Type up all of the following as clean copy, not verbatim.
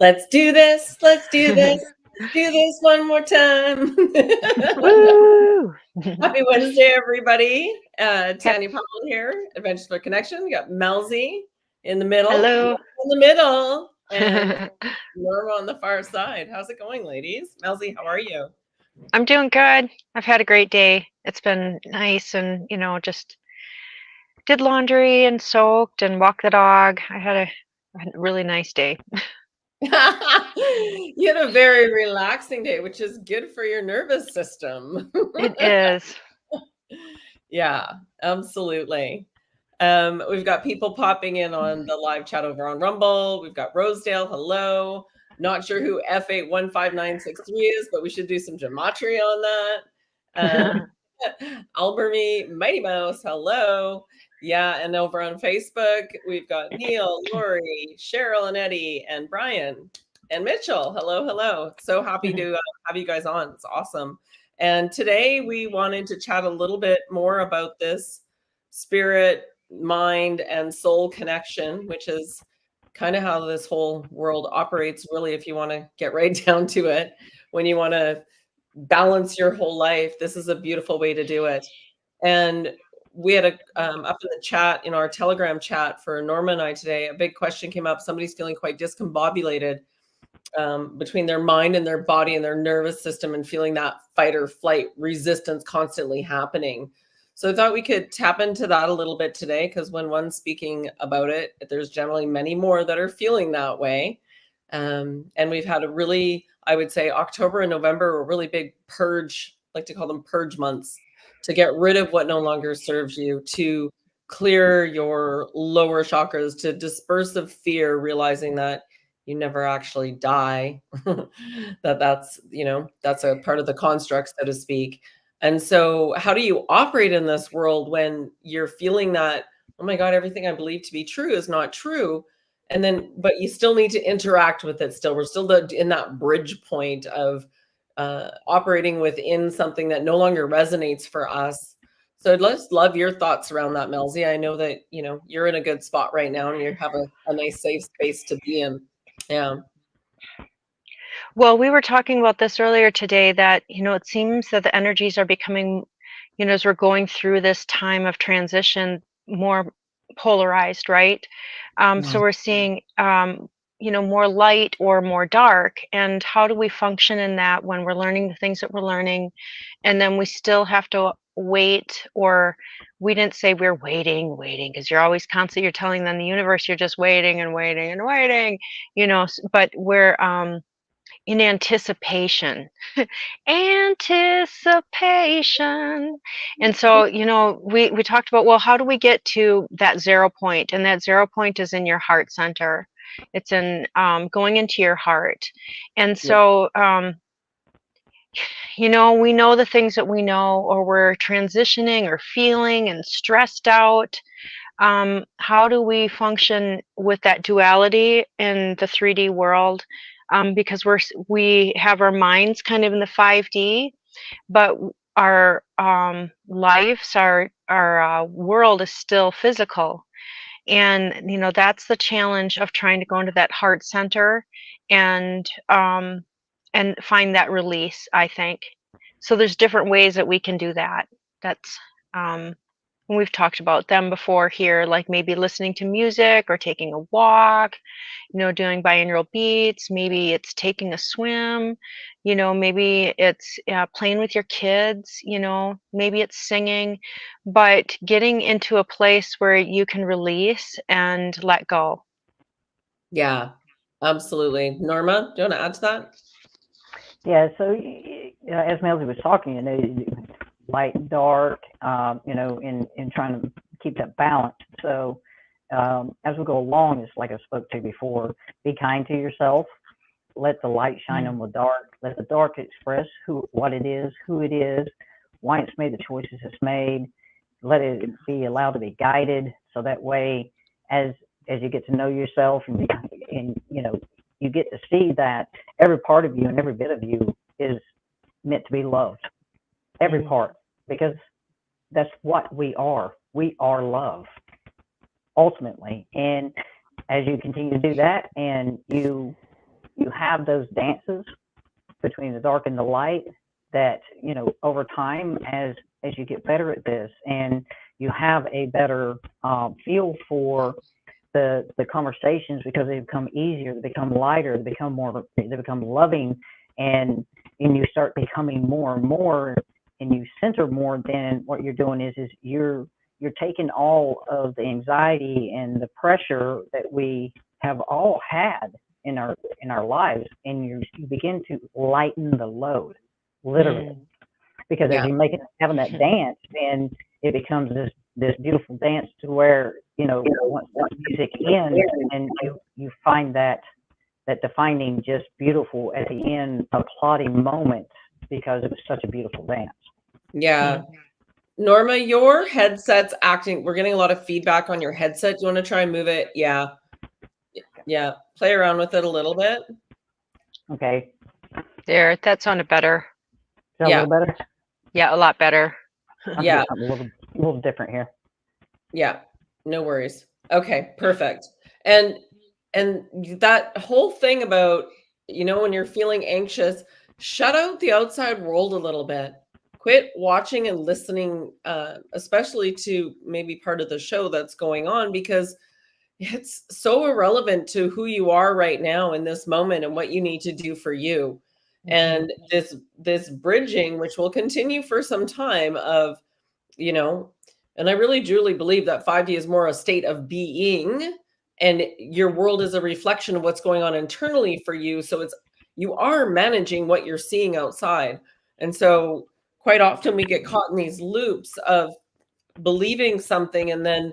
Let's do this. Let's do this. Let's do this one more time. Woo! Happy Wednesday, everybody. Tanja Powell here, Adventures for Connection. We got Melzie in the middle. Hello. In the middle. And Norma on the far side. How's it going, ladies? Melzie, how are you? I'm doing good. I've had a great day. It's been nice and, just did laundry and soaked and walked the dog. I had a really nice day. You had a very relaxing day, which is good for your nervous system. It is. Yeah, absolutely. We've got people popping in on the live chat over on Rumble. We've got Rosedale. Hello. Not sure who F815963 is, but we should do some gematria on that. Albermy, Mighty Mouse. Hello. Yeah, and over on Facebook, we've got Neil, Lori, Cheryl, and Eddie, and Brian, and Mitchell. Hello, hello. So happy to have you guys on. It's awesome. And today we wanted to chat a little bit more about this spirit, mind, and soul connection, which is kind of how this whole world operates, really, if you want to get right down to it. When you want to balance your whole life, this is a beautiful way to do it. And we had up in the chat, in our Telegram chat for Norma and I today, a big question came up. Somebody's feeling quite discombobulated between their mind and their body and their nervous system, and feeling that fight or flight resistance constantly happening. So I thought we could tap into that a little bit today, because when one's speaking about it, there's generally many more that are feeling that way. And we've had a really, I would say, October and November are a really big purge, I like to call them purge months, to get rid of what no longer serves you, to clear your lower chakras, to disperse of fear, realizing that you never actually die, that's a part of the construct, so to speak. And so how do you operate in this world when you're feeling that, oh my God, everything I believe to be true is not true? And then, but you still need to interact with it still. We're still in that bridge point of operating within something that no longer resonates for us. So I'd just love your thoughts around that, Melzie. I know that, you're in a good spot right now and you have a nice safe space to be in. Yeah. Well, we were talking about this earlier today, that, it seems that the energies are becoming, as we're going through this time of transition, more polarized, right? So we're seeing, more light or more dark. And how do we function in that when we're learning the things that we're learning? And then we still have to wait, or we didn't say we're waiting, because you're always constantly, you're telling them, the universe, you're just waiting and waiting and waiting, but we're in anticipation. Anticipation. And so, we talked about, well, how do we get to that 0 point? And that 0 point is in your heart center. It's in going into your heart. And so, you know, we know the things that we know, or we're transitioning or feeling and stressed out. How do we function with that duality in the 3D world? Because we have our minds kind of in the 5D, but our lives, our world is still physical. And you know, that's the challenge of trying to go into that heart center and find that release, I think. So there's different ways that we can do that. That's um we've talked about them before here, like maybe listening to music or taking a walk, you know, doing binaural beats. Maybe it's taking a swim, you know, maybe it's playing with your kids, you know, maybe it's singing, but getting into a place where you can release and let go. Yeah, absolutely. Norma, do you want to add to that? Yeah, so as Melzie was talking, you know, light and dark, you know, in trying to keep that balance. So as we go along, it's like I spoke to before, be kind to yourself, let the light shine on the dark, let the dark express what it is, who it is, why it's made the choices it's made, let it be allowed to be guided. So that way, as you get to know yourself and you know, you get to see that every part of you and every bit of you is meant to be loved, every part, because that's what we are. We are love, ultimately. And as you continue to do that, and you have those dances between the dark and the light, that, you know, over time, as you get better at this, and you have a better feel for the conversations, because they become easier, they become lighter, they become loving, and you start becoming more and more, and you center more. Then what you're doing is you're taking all of the anxiety and the pressure that we have all had in our lives, and you begin to lighten the load, literally. Because as you make it, having that dance, then it becomes this beautiful dance, to where, you know, once music ends, and you find that defining, just beautiful at the end, applauding moment, because it was such a beautiful dance. Yeah. Norma, your headset's acting. We're getting a lot of feedback on your headset. Do you want to try and move it? Yeah. Yeah. Play around with it a little bit. Okay. There, that sounded better. Is that a little better? Yeah, a lot better. Yeah. A little different here. Yeah. No worries. Okay, perfect. And that whole thing about, you know, when you're feeling anxious, shut out the outside world a little bit. Quit watching and listening, especially to maybe part of the show that's going on, because it's so irrelevant to who you are right now in this moment and what you need to do for you. And this bridging, which will continue for some time, of, you know, and I really truly believe that 5D is more a state of being, and your world is a reflection of what's going on internally for you. So you are managing what you're seeing outside. And so quite often we get caught in these loops of believing something and then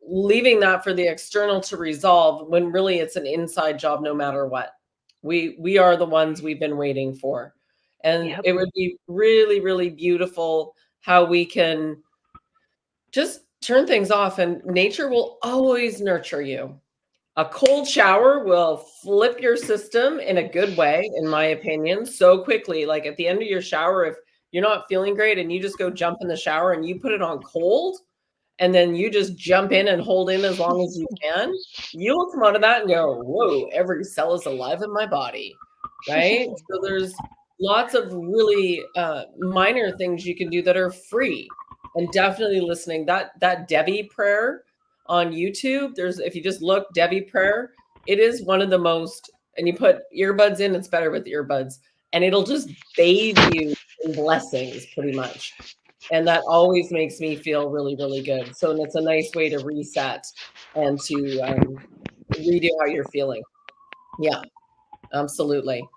leaving that for the external to resolve, when really it's an inside job no matter what. We are the ones we've been waiting for. And it would be really, really beautiful how we can just turn things off, and nature will always nurture you. A cold shower will flip your system in a good way, in my opinion, so quickly. Like at the end of your shower, if you're not feeling great and you just go jump in the shower and you put it on cold, and then you just jump in and hold in as long as you can, you will come out of that and go, whoa, every cell is alive in my body, right? So there's lots of really minor things you can do that are free. And definitely listening, that Debbie prayer on YouTube, if you just look Debbie prayer, it is one of the most, and you put earbuds in, it's better with earbuds, and it'll just bathe you in blessings pretty much. And that always makes me feel really, really good. So it's a nice way to reset and to redo how you're feeling. Yeah, absolutely.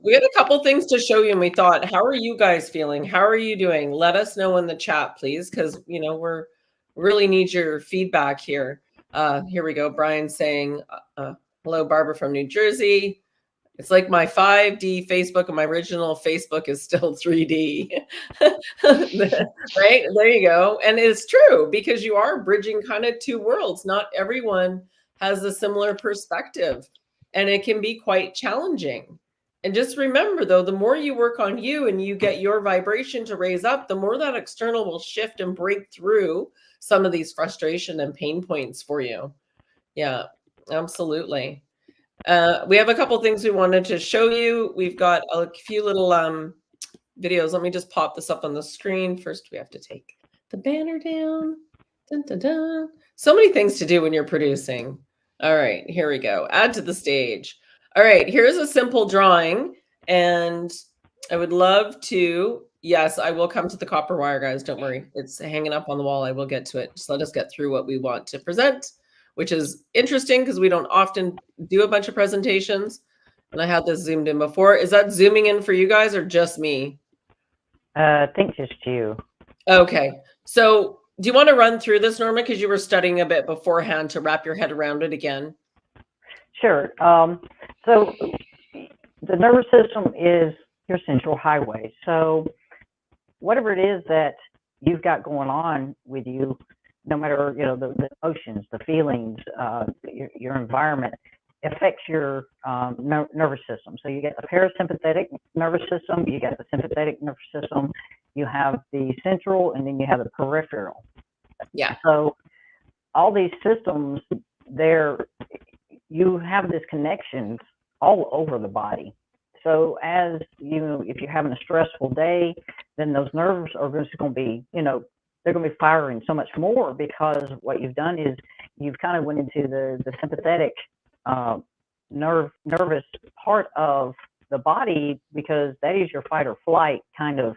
We had a couple things to show you, and we thought, how are you guys feeling? How are you doing? Let us know in the chat, please, because, you know, we're really need your feedback here. Here we go. Brian saying, hello, Barbara from New Jersey. It's like my 5D Facebook and my original Facebook is still 3D. Right? There you go. And it's true because you are bridging kind of two worlds. Not everyone has a similar perspective, and it can be quite challenging. And just remember, though, the more you work on you and you get your vibration to raise up, the more that external will shift and break through some of these frustration and pain points for you. Yeah, absolutely. We have a couple things we wanted to show you. We've got a few little videos. Let me just pop this up on the screen. First, we have to take the banner down. Dun, dun, dun. So many things to do when you're producing. All right, here we go. Add to the stage. All right, here's a simple drawing. And I would love to, yes, I will come to the copper wire, guys. Don't worry. It's hanging up on the wall. I will get to it. Just let us get through what we want to present, which is interesting because we don't often do a bunch of presentations. And I had this zoomed in before. Is that zooming in for you guys or just me? I think just you. Okay. So do you want to run through this, Norma? Because you were studying a bit beforehand to wrap your head around it again. Sure. So the nervous system is your central highway. So whatever it is that you've got going on with you, no matter, the emotions, the feelings, your environment affects your nervous system. So you get the parasympathetic nervous system, you get the sympathetic nervous system, you have the central, and then you have the peripheral. Yeah. So all these systems, you have these connections all over the body. So if you're having a stressful day, then those nerves are just going to be, they're going to be firing so much more because what you've done is you've kind of went into the sympathetic nervous part of the body, because that is your fight or flight kind of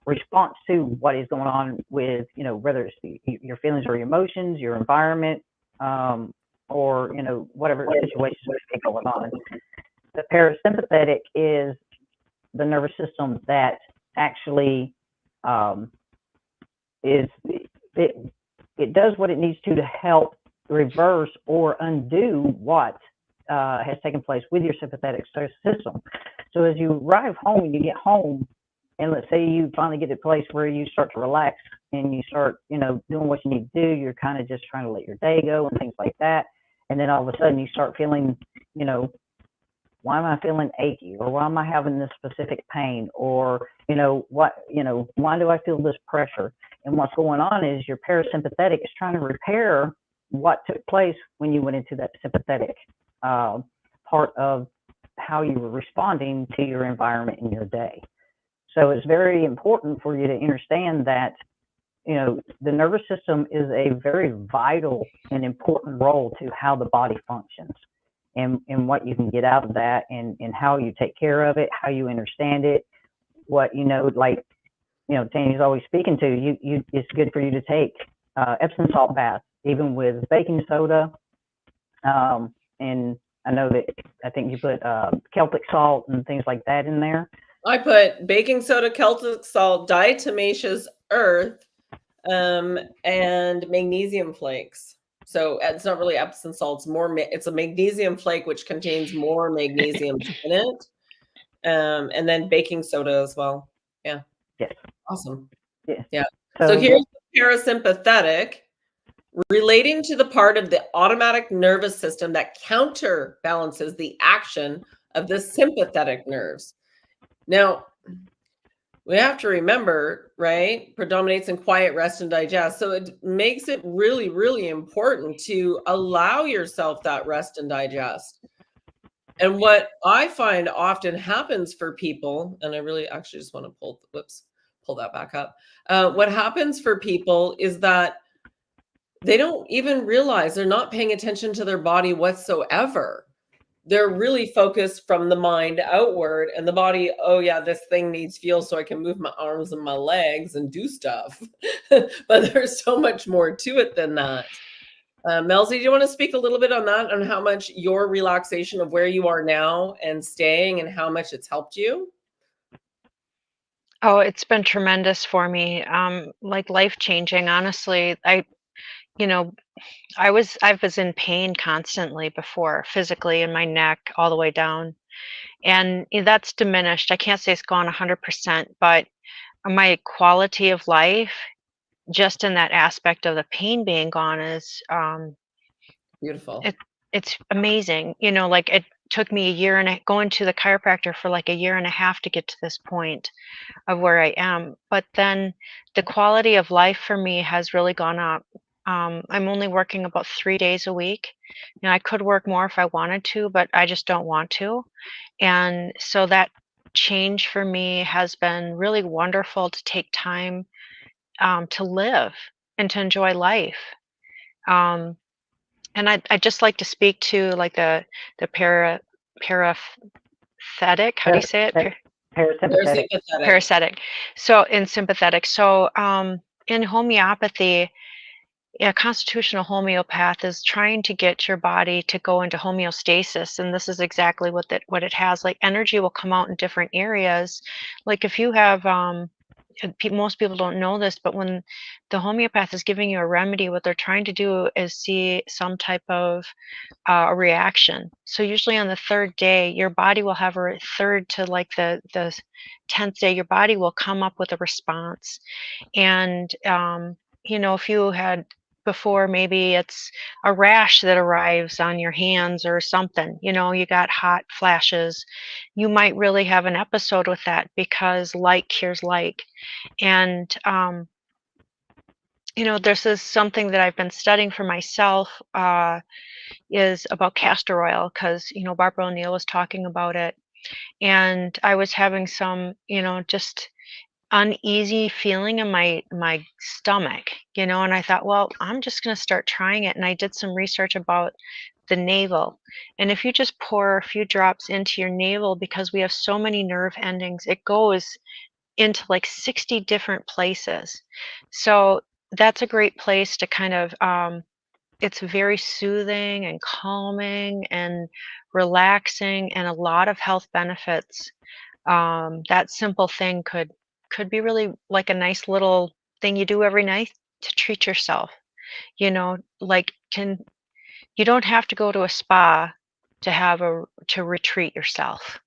response to what is going on with, whether it's your feelings or your emotions, your environment, or, whatever situations are going on. The parasympathetic is the nervous system that actually it does what it needs to help reverse or undo what has taken place with your sympathetic system. So as you arrive home and you get home, and let's say you finally get to a place where you start to relax and you start, doing what you need to do, you're kind of just trying to let your day go and things like that. And then all of a sudden you start feeling, why am I feeling achy, or why am I having this specific pain, or, why do I feel this pressure? And what's going on is your parasympathetic is trying to repair what took place when you went into that sympathetic part of how you were responding to your environment in your day. So it's very important for you to understand that, the nervous system is a very vital and important role to how the body functions, and what you can get out of that, and how you take care of it, how you understand it, what, Tanya's always speaking to, it's good for you to take Epsom salt baths, even with baking soda. And I think you put Celtic salt and things like that in there. I put baking soda, Celtic salt, diatomaceous earth, and magnesium flakes. So it's not really Epsom salt. It's a magnesium flake, which contains more magnesium in it. And then baking soda as well. Yeah. Yes. Awesome. Yeah. Yeah. So here's the parasympathetic, relating to the part of the automatic nervous system that counterbalances the action of the sympathetic nerves. Now, we have to remember, right? Predominates in quiet, rest, and digest. So it makes it really, really important to allow yourself that rest and digest. And what I find often happens for people, and I really actually just want to pull that back up. What happens for people is that they don't even realize they're not paying attention to their body whatsoever. They're really focused from the mind outward, and the body, oh yeah, this thing needs fuel so I can move my arms and my legs and do stuff. But there's so much more to it than that. Melzie, do you want to speak a little bit on that, on how much your relaxation of where you are now and staying and how much it's helped you? Oh, it's been tremendous for me. Like life changing, honestly. you know, I was in pain constantly before, physically in my neck all the way down, and that's diminished. I can't say it's gone 100%, but my quality of life, just in that aspect of the pain being gone, is Beautiful. it it's amazing. Like, it took me a year and going to the chiropractor for like a year and a half to get to this point of where I am. But then the quality of life for me has really gone up. I'm only working about 3 days a week. I could work more if I wanted to, but I just don't want to. And so that change for me has been really wonderful, to take time to live and to enjoy life. Um, and I just like to speak to, like, the parasympathetic. How do you say it? Parasympathetic. Sympathetic. Parasitic. So, in sympathetic. So, in homeopathy, a constitutional homeopath is trying to get your body to go into homeostasis, and this is exactly what it has. Like, energy will come out in different areas. Like, if you have, most people don't know this, but when the homeopath is giving you a remedy, what they're trying to do is see some type of a reaction. So usually on the third day, your body will have a third to, like, the 10th day, your body will come up with a response. And if you had before, maybe it's a rash that arrives on your hands or something, you got hot flashes, you might really have an episode with that, because like cures like. And this is something that I've been studying for myself, is about castor oil, because Barbara O'Neill was talking about it, and I was having some, just uneasy feeling in my stomach, and I thought, well, I'm just going to start trying it. And I did some research about the navel, and if you just pour a few drops into your navel, because we have so many nerve endings, it goes into like 60 different places. So that's a great place to kind of, it's very soothing and calming and relaxing, and a lot of health benefits. That simple thing could be really like a nice little thing you do every night to treat yourself. Like, can you don't have to go to a spa to retreat yourself.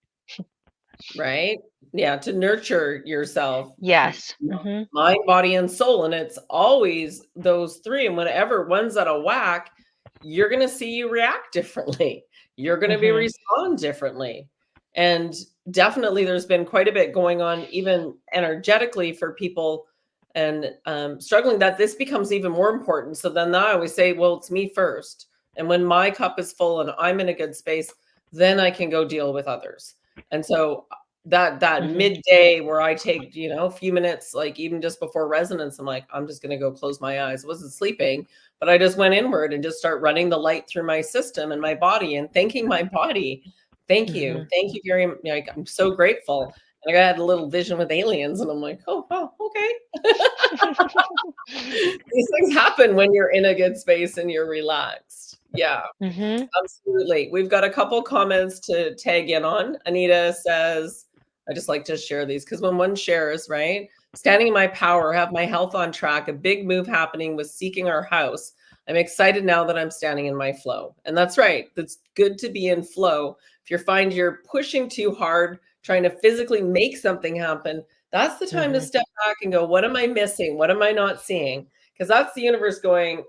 Right? Yeah, to nurture yourself, Yes. Hmm. mind, body, and soul. And it's always those three. And whenever one's out of whack, you're going to see you react differently. You're going to be Hmm. respond differently. And definitely there's been quite a bit going on, even energetically, for people and struggling, that this becomes even more important. So then I always say, well, it's me first. And when my cup is full and I'm in a good space, then I can go deal with others. And so that Hmm. midday where I take, a few minutes, like even just before resonance, I'm like, I'm just going to go close my eyes. I wasn't sleeping, but I just went inward and just start running the light through my system and my body and thanking my body. Thank you. Hmm. Thank you very much. Like, I'm so grateful. And I had a little vision with aliens and I'm like, oh, okay. These things happen when you're in a good space and you're relaxed. Yeah. Hmm. Absolutely. We've got a couple comments to tag in on. Anita says, I just like to share these because when one shares, right? Standing in my power, have my health on track, a big move happening with seeking our house. I'm excited now that I'm standing in my flow. And that's right. That's good to be in flow. If you find you're pushing too hard, trying to physically make something happen, that's the time to Hmm. step back and go, what am I missing? What am I not seeing? Because that's the universe going,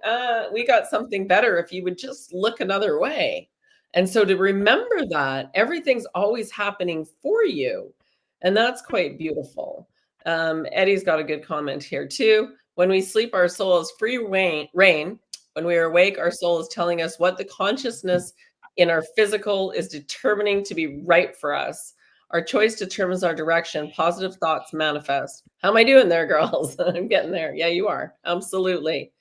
we got something better if you would just look another way. And so to remember that everything's always happening for you. And that's quite beautiful. Eddie's got a good comment here too. When we sleep, our soul is free reign. When we are awake, our soul is telling us what the consciousness in our physical is determining to be right for us. Our choice determines our direction. Positive thoughts manifest. How am I doing there, girls? I'm getting there. Yeah, you are. Absolutely.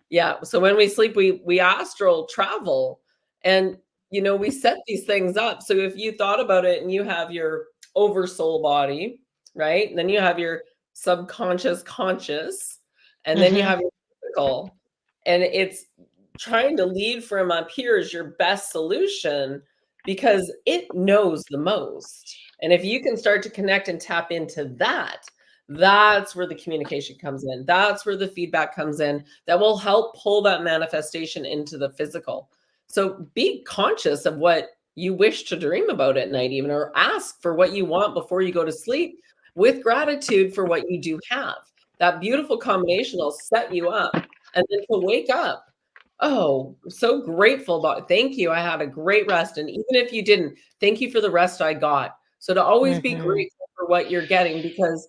Yeah. So when we sleep, we astral travel, and we set these things up. So if you thought about it, and you have your oversoul body, right? And then you have your subconscious conscious, and then you Hmm. have your physical, and it's trying to lead from up here is your best solution because it knows the most. And if you can start to connect and tap into that, That's where the communication comes in. That's where the feedback comes in that will help pull that manifestation into the physical. So be conscious of what you wish to dream about at night, even, or ask for what you want before you go to sleep with gratitude for what you do have. That beautiful combination will set you up. And then to wake up, oh, I'm so grateful about, thank you. I had a great rest. And even if you didn't, thank you for the rest I got. So to always be grateful for what you're getting, because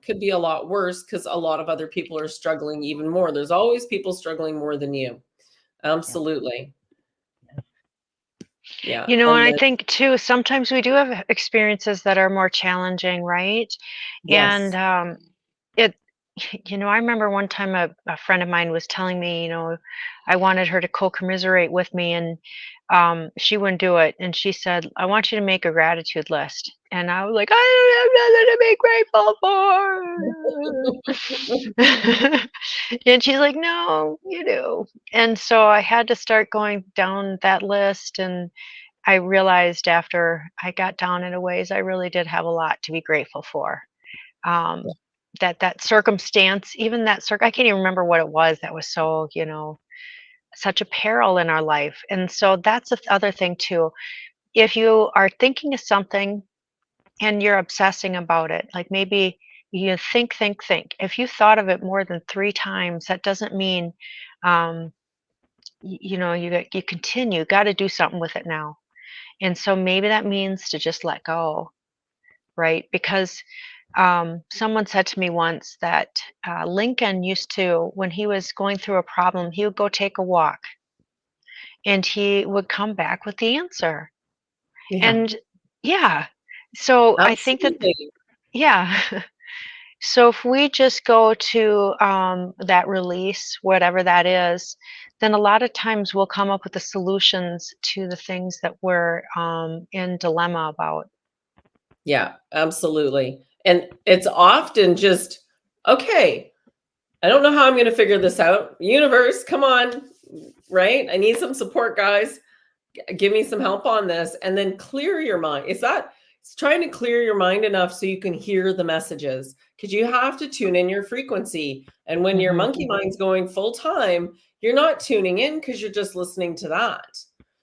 could be a lot worse because a lot of other people are struggling even more. There's always people struggling more than you. Absolutely. Yeah. And I think too, sometimes we do have experiences that are more challenging, right? Yes. And I remember one time a friend of mine was telling me, I wanted her to co-commiserate with me, and she wouldn't do it. And she said, I want you to make a gratitude list. And I was like, I don't have nothing to be grateful for. And she's like, no, you do. And so I had to start going down that list. And I realized after I got down in a ways, I really did have a lot to be grateful for. That circumstance, even that I can't even remember what it was that was so, such a peril in our life. And so that's the other thing too. If you are thinking of something and you're obsessing about it, like maybe you think. If you thought of it more than 3 times, that doesn't mean, you continue, got to do something with it now. And so maybe that means to just let go, right? Because someone said to me once that Lincoln used to, when he was going through a problem, he would go take a walk and he would come back with the answer. Yeah. And yeah, so I think that, yeah. So if we just go to that release, whatever that is, then a lot of times we'll come up with the solutions to the things that we're in dilemma about. Yeah, absolutely. And it's often just, okay, I don't know how I'm going to figure this out. Universe, come on, right? I need some support, guys. Give me some help on this. And then clear your mind. It's trying to clear your mind enough so you can hear the messages, because you have to tune in your frequency. And when your monkey mind's going full time, you're not tuning in because you're just listening to that.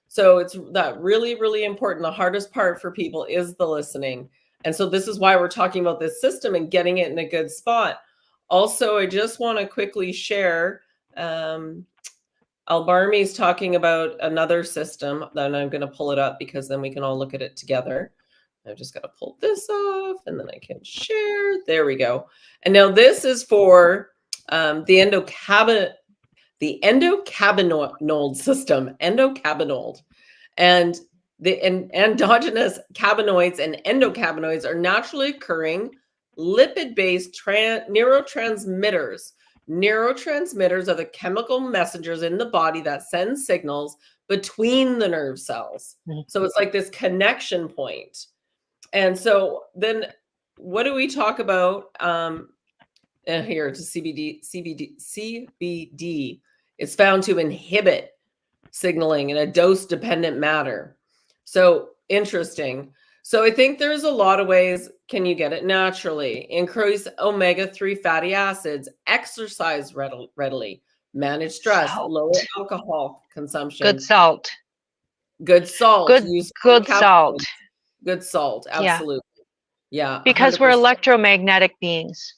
So it's that really, really important. The hardest part for people is the listening. And so this is why we're talking about this system and getting it in a good spot. Also, I just want to quickly share, Albarmi's talking about another system, then I'm going to pull it up because then we can all look at it together. I've just got to pull this off and then I can share. There we go. And now this is for the endocannabinoid system, endocannabinoid. And the endogenous cannabinoids and endocannabinoids are naturally occurring lipid-based neurotransmitters. Neurotransmitters are the chemical messengers in the body that send signals between the nerve cells. So it's like this connection point. And so then what do we talk about here to CBD? It's found to inhibit signaling in a dose-dependent manner. So interesting. So I think there's a lot of ways. Can you get it naturally? Increase omega-3 fatty acids, exercise readily, manage stress, lower alcohol consumption. Good salt. Good salt. Good salt. Good salt. Absolutely. Yeah. Because 100%. we're electromagnetic beings.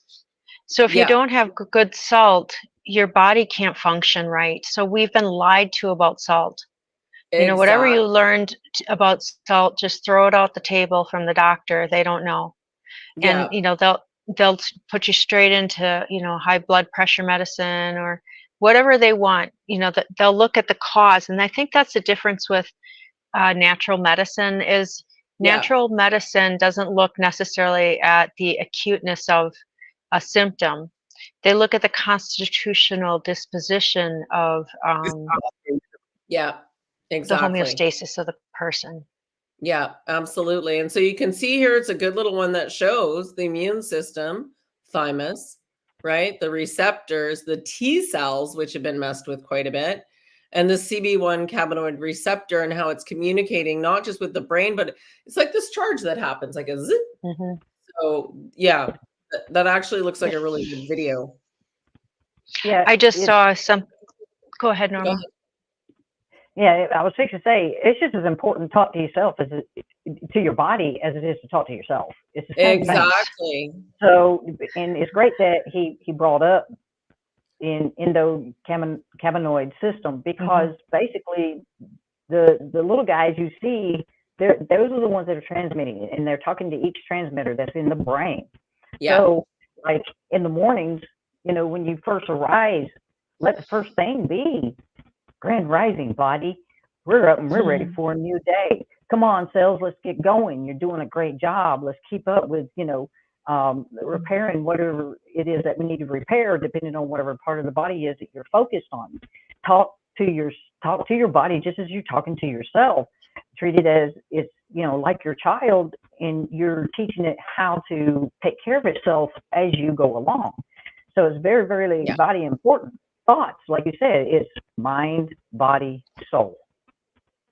So if you don't have good salt, your body can't function right. So we've been lied to about salt. Exactly. Whatever you learned about salt, just throw it out the table from the doctor. They don't know. Yeah. And they'll put you straight into high blood pressure medicine or whatever they want. They'll look at the cause. And I think that's the difference with natural medicine is natural medicine doesn't look necessarily at the acuteness of a symptom. They look at the constitutional disposition of exactly. the homeostasis of the person. Yeah, absolutely. And so you can see here, it's a good little one that shows the immune system, thymus, right? The receptors, the T cells, which have been messed with quite a bit, and the CB1 cannabinoid receptor and how it's communicating not just with the brain, but it's like this charge that happens, like a zip. So yeah, That actually looks like a really good video. Yeah, I just saw some. Go ahead, Go Norma. ahead. yeah, I was fixing to say, it's just as important to talk to yourself to your body as it is to talk to yourself. It's the same thing. Exactly. So, and it's great that he brought up in endocannabinoid system, because basically the little guys you see, those are the ones that are transmitting it, and they're talking to each transmitter that's in the brain. Yeah. So, like in the mornings, when you first arise, let the first thing be, grand rising, body. We're up and we're ready for a new day. Come on, cells, let's get going. You're doing a great job. Let's keep up with, repairing whatever it is that we need to repair, depending on whatever part of the body is that you're focused on. Talk to your body just as you're talking to yourself. Treat it as it's, like your child, and you're teaching it how to take care of itself as you go along. So it's very, very body important. Thoughts, like you said, it's mind, body, soul.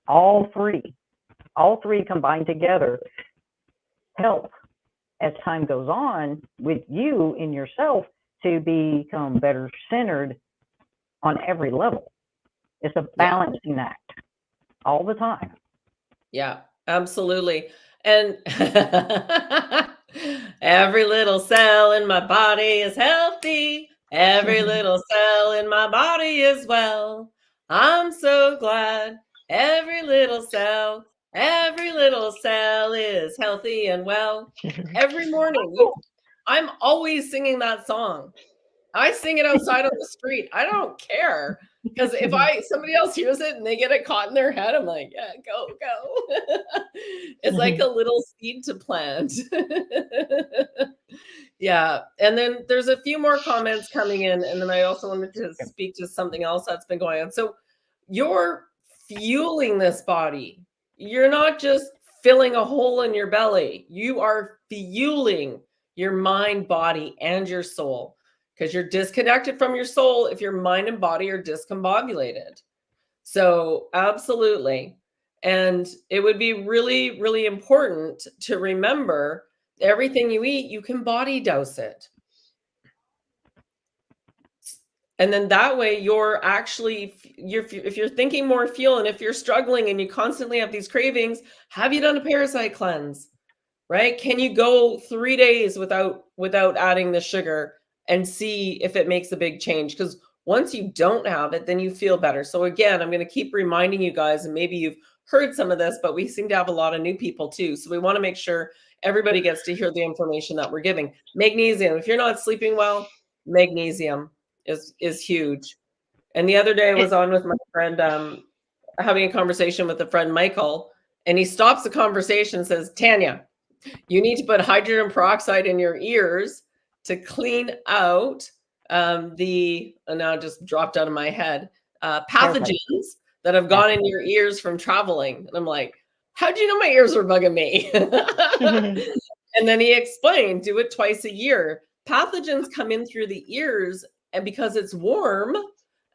All three combined together help, as time goes on, with you in yourself to become better centered on every level. It's a balancing act all the time. Yeah, absolutely. And every little cell in my body is healthy. Every little cell in my body is well. I'm so glad every little cell is healthy and well. Every morning, I'm always singing that song. I sing it outside on the street. I don't care, because if somebody else hears it and they get it caught in their head, I'm like, yeah, go. It's like a little seed to plant. Yeah. And then there's a few more comments coming in, and then I also wanted to speak to something else that's been going on. So you're fueling this body. You're not just filling a hole in your belly. You are fueling your mind, body, and your soul, because you're disconnected from your soul if your mind and body are discombobulated. So absolutely. And it would be really, really important to remember everything you eat, you can body dose it. And then that way you're actually, if you're thinking more fuel, and if you're struggling and you constantly have these cravings, have you done a parasite cleanse? Right? Can you go 3 days without adding the sugar and see if it makes a big change? Because once you don't have it, then you feel better. So again, I'm going to keep reminding you guys, and maybe you've heard some of this, but we seem to have a lot of new people too. So we want to make sure everybody gets to hear the information that we're giving. Magnesium. If you're not sleeping well, magnesium is huge. And the other day I was on with my friend, having a conversation with a friend, Michael, and he stops the conversation and says, Tanya, you need to put hydrogen peroxide in your ears to clean out now it just dropped out of my head, pathogens that have gone in your ears from traveling. And I'm like, how'd you know my ears were bugging me? And then he explained, do it twice a year. Pathogens come in through the ears, and because it's warm,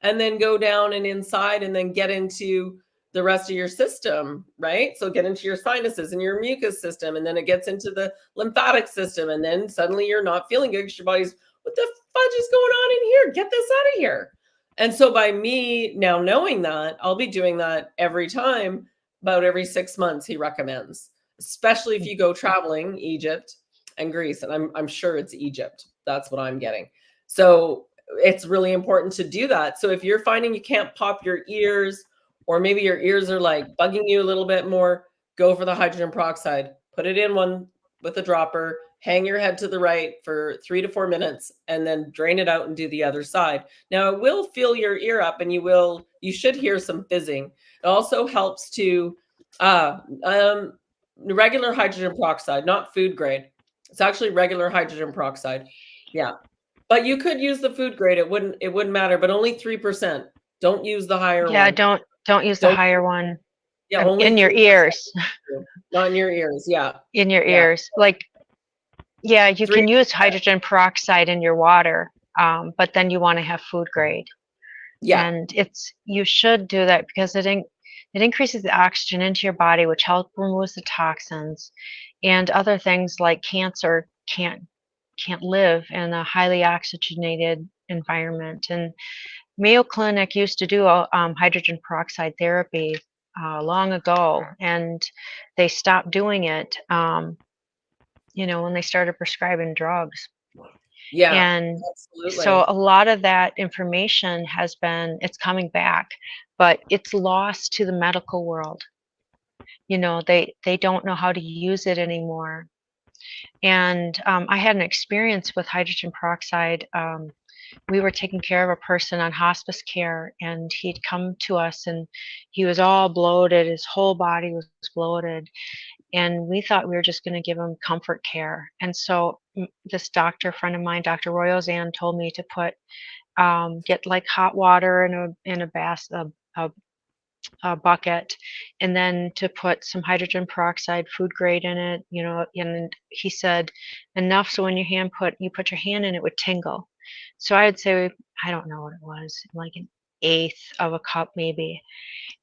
and then go down and inside and then get into the rest of your system, right? So get into your sinuses and your mucus system, and then it gets into the lymphatic system, and then suddenly you're not feeling good because your body's, what the fudge is going on in here? Get this out of here. And so by me now knowing that, I'll be doing that every time, about every 6 months, he recommends, especially if you go traveling, Egypt and Greece. And I'm sure it's Egypt. That's what I'm getting. So it's really important to do that. So if you're finding you can't pop your ears, or maybe your ears are like bugging you a little bit more, go for the hydrogen peroxide. Put it in one with a dropper, hang your head to the right for 3 to 4 minutes, and then drain it out and do the other side. Now it will fill your ear up, and you should hear some fizzing. It also helps to regular hydrogen peroxide, not food grade. It's actually regular hydrogen peroxide. Yeah. But you could use the food grade. It wouldn't matter, but only 3%. Don't use the higher one. Yeah, don't use the higher one. Yeah, only in your ears. Not in your ears. Yeah. In your ears. Like, yeah, you can use hydrogen peroxide in your water, but then you want to have food grade. Yeah. And you should do that because it increases the oxygen into your body, which helps remove the toxins, and other things like cancer can't can't live in a highly oxygenated environment. And Mayo Clinic used to do hydrogen peroxide therapy long ago, and they stopped doing it, when they started prescribing drugs. Yeah, And absolutely. so a lot of that information it's coming back, but it's lost to the medical world. They don't know how to use it anymore. And I had an experience with hydrogen peroxide. We were taking care of a person on hospice care, and he'd come to us and he was all bloated. His whole body was bloated. And we thought we were just going to give him comfort care. And so this doctor friend of mine, Dr. Royozan, told me to get like hot water in a bucket, and then to put some hydrogen peroxide food grade in it, and he said enough so when you put your hand in it would tingle. So I'd say, I don't know what it was, like an eighth of a cup maybe.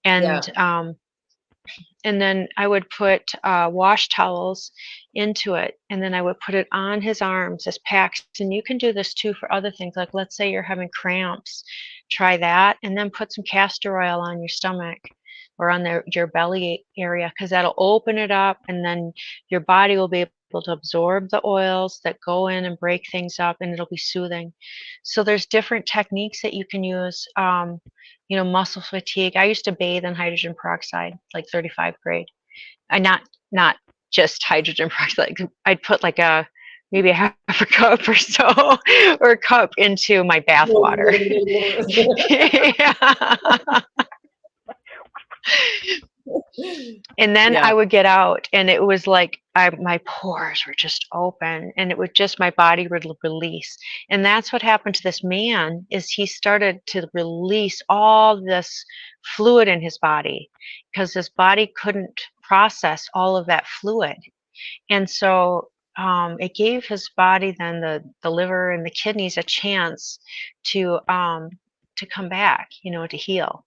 And and then I would put wash towels into it, and then I would put it on his arms as packs. And you can do this too for other things, like let's say you're having cramps, try that, and then put some castor oil on your stomach or on your belly area, because that'll open it up, and then your body will be able to absorb the oils that go in and break things up, and it'll be soothing. So there's different techniques that you can use. Muscle fatigue. I used to bathe in hydrogen peroxide, like 35 grade. And not just hydrogen peroxide. I'd put like maybe a half a cup or so, or a cup into my bath water. And then I would get out, and it was like my pores were just open, and it would just, my body would release. And that's what happened to this man, is he started to release all this fluid in his body, because his body couldn't process all of that fluid. And so it gave his body, then the liver and the kidneys, a chance to come back, to heal.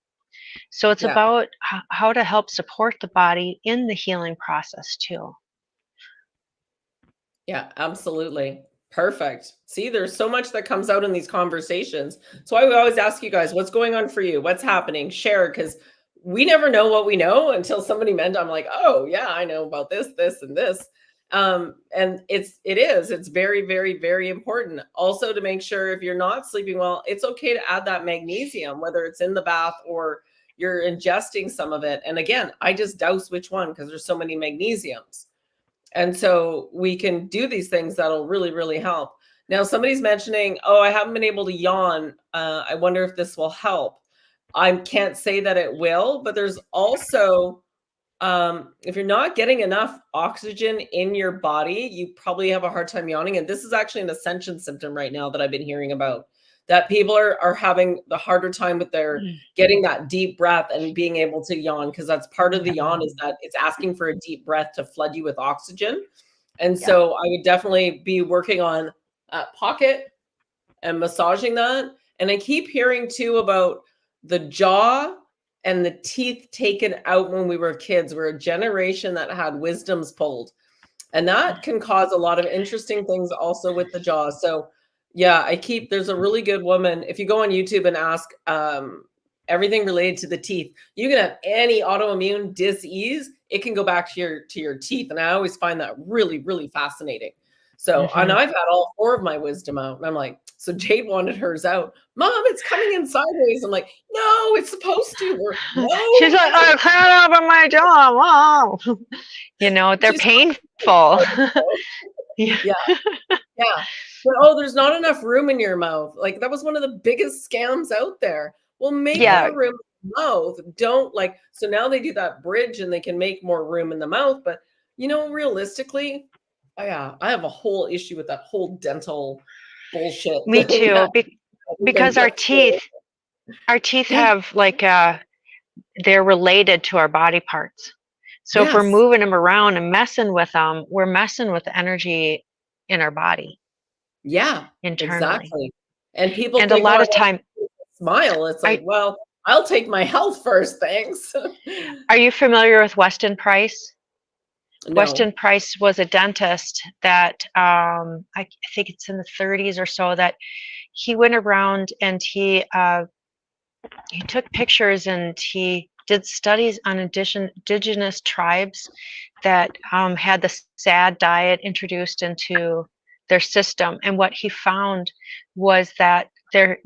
So it's about how to help support the body in the healing process too. Yeah, absolutely. Perfect. See, there's so much that comes out in these conversations. So I would always ask you guys, what's going on for you? What's happening? Share, because we never know what we know until somebody I'm like, oh yeah, I know about this, this, and this. And it's very, very, very important also to make sure, if you're not sleeping well, it's okay to add that magnesium, whether it's in the bath or you're ingesting some of it. And again, I just douse which one, because there's so many magnesiums. And so we can do these things that'll really, really help. Now, somebody's mentioning, oh, I haven't been able to yawn. I wonder if this will help. I can't say that it will, but there's also, if you're not getting enough oxygen in your body, you probably have a hard time yawning. And this is actually an ascension symptom right now that I've been hearing about, that people are having the harder time with their getting that deep breath and being able to yawn, because that's part of the yawn, is that it's asking for a deep breath to flood you with oxygen. And so I would definitely be working on pocket and massaging that. And I keep hearing too about the jaw and the teeth taken out when we were kids. We're a generation that had wisdoms pulled, and that can cause a lot of interesting things also with the jaw. So yeah, there's a really good woman. If you go on YouTube and ask everything related to the teeth, you can have any autoimmune disease, it can go back to your teeth. And I always find that really, really fascinating. So, and I've had all 4 of my wisdom out, and I'm like, so Jade wanted hers out. Mom, it's coming in sideways. I'm like, no, it's supposed to. No. She's like, I can't open my jaw, Mom. They're painful. Yeah. But there's not enough room in your mouth. Like, that was one of the biggest scams out there. Well, make more room in the mouth. Don't so now they do that bridge and they can make more room in the mouth. But realistically, I have a whole issue with that whole dental bullshit. Me too. Because our teeth have they're related to our body parts. So if we're moving them around and messing with them, we're messing with the energy in our body. Yeah, internally. Exactly. And people and a lot of time smile. It's like, well, I'll take my health first, thanks. Are you familiar with Weston Price? No. Weston Price was a dentist that I think it's in the 30s or so, that he went around and he took pictures and he did studies on indigenous tribes that had the SAD diet introduced into their system. And what he found was that their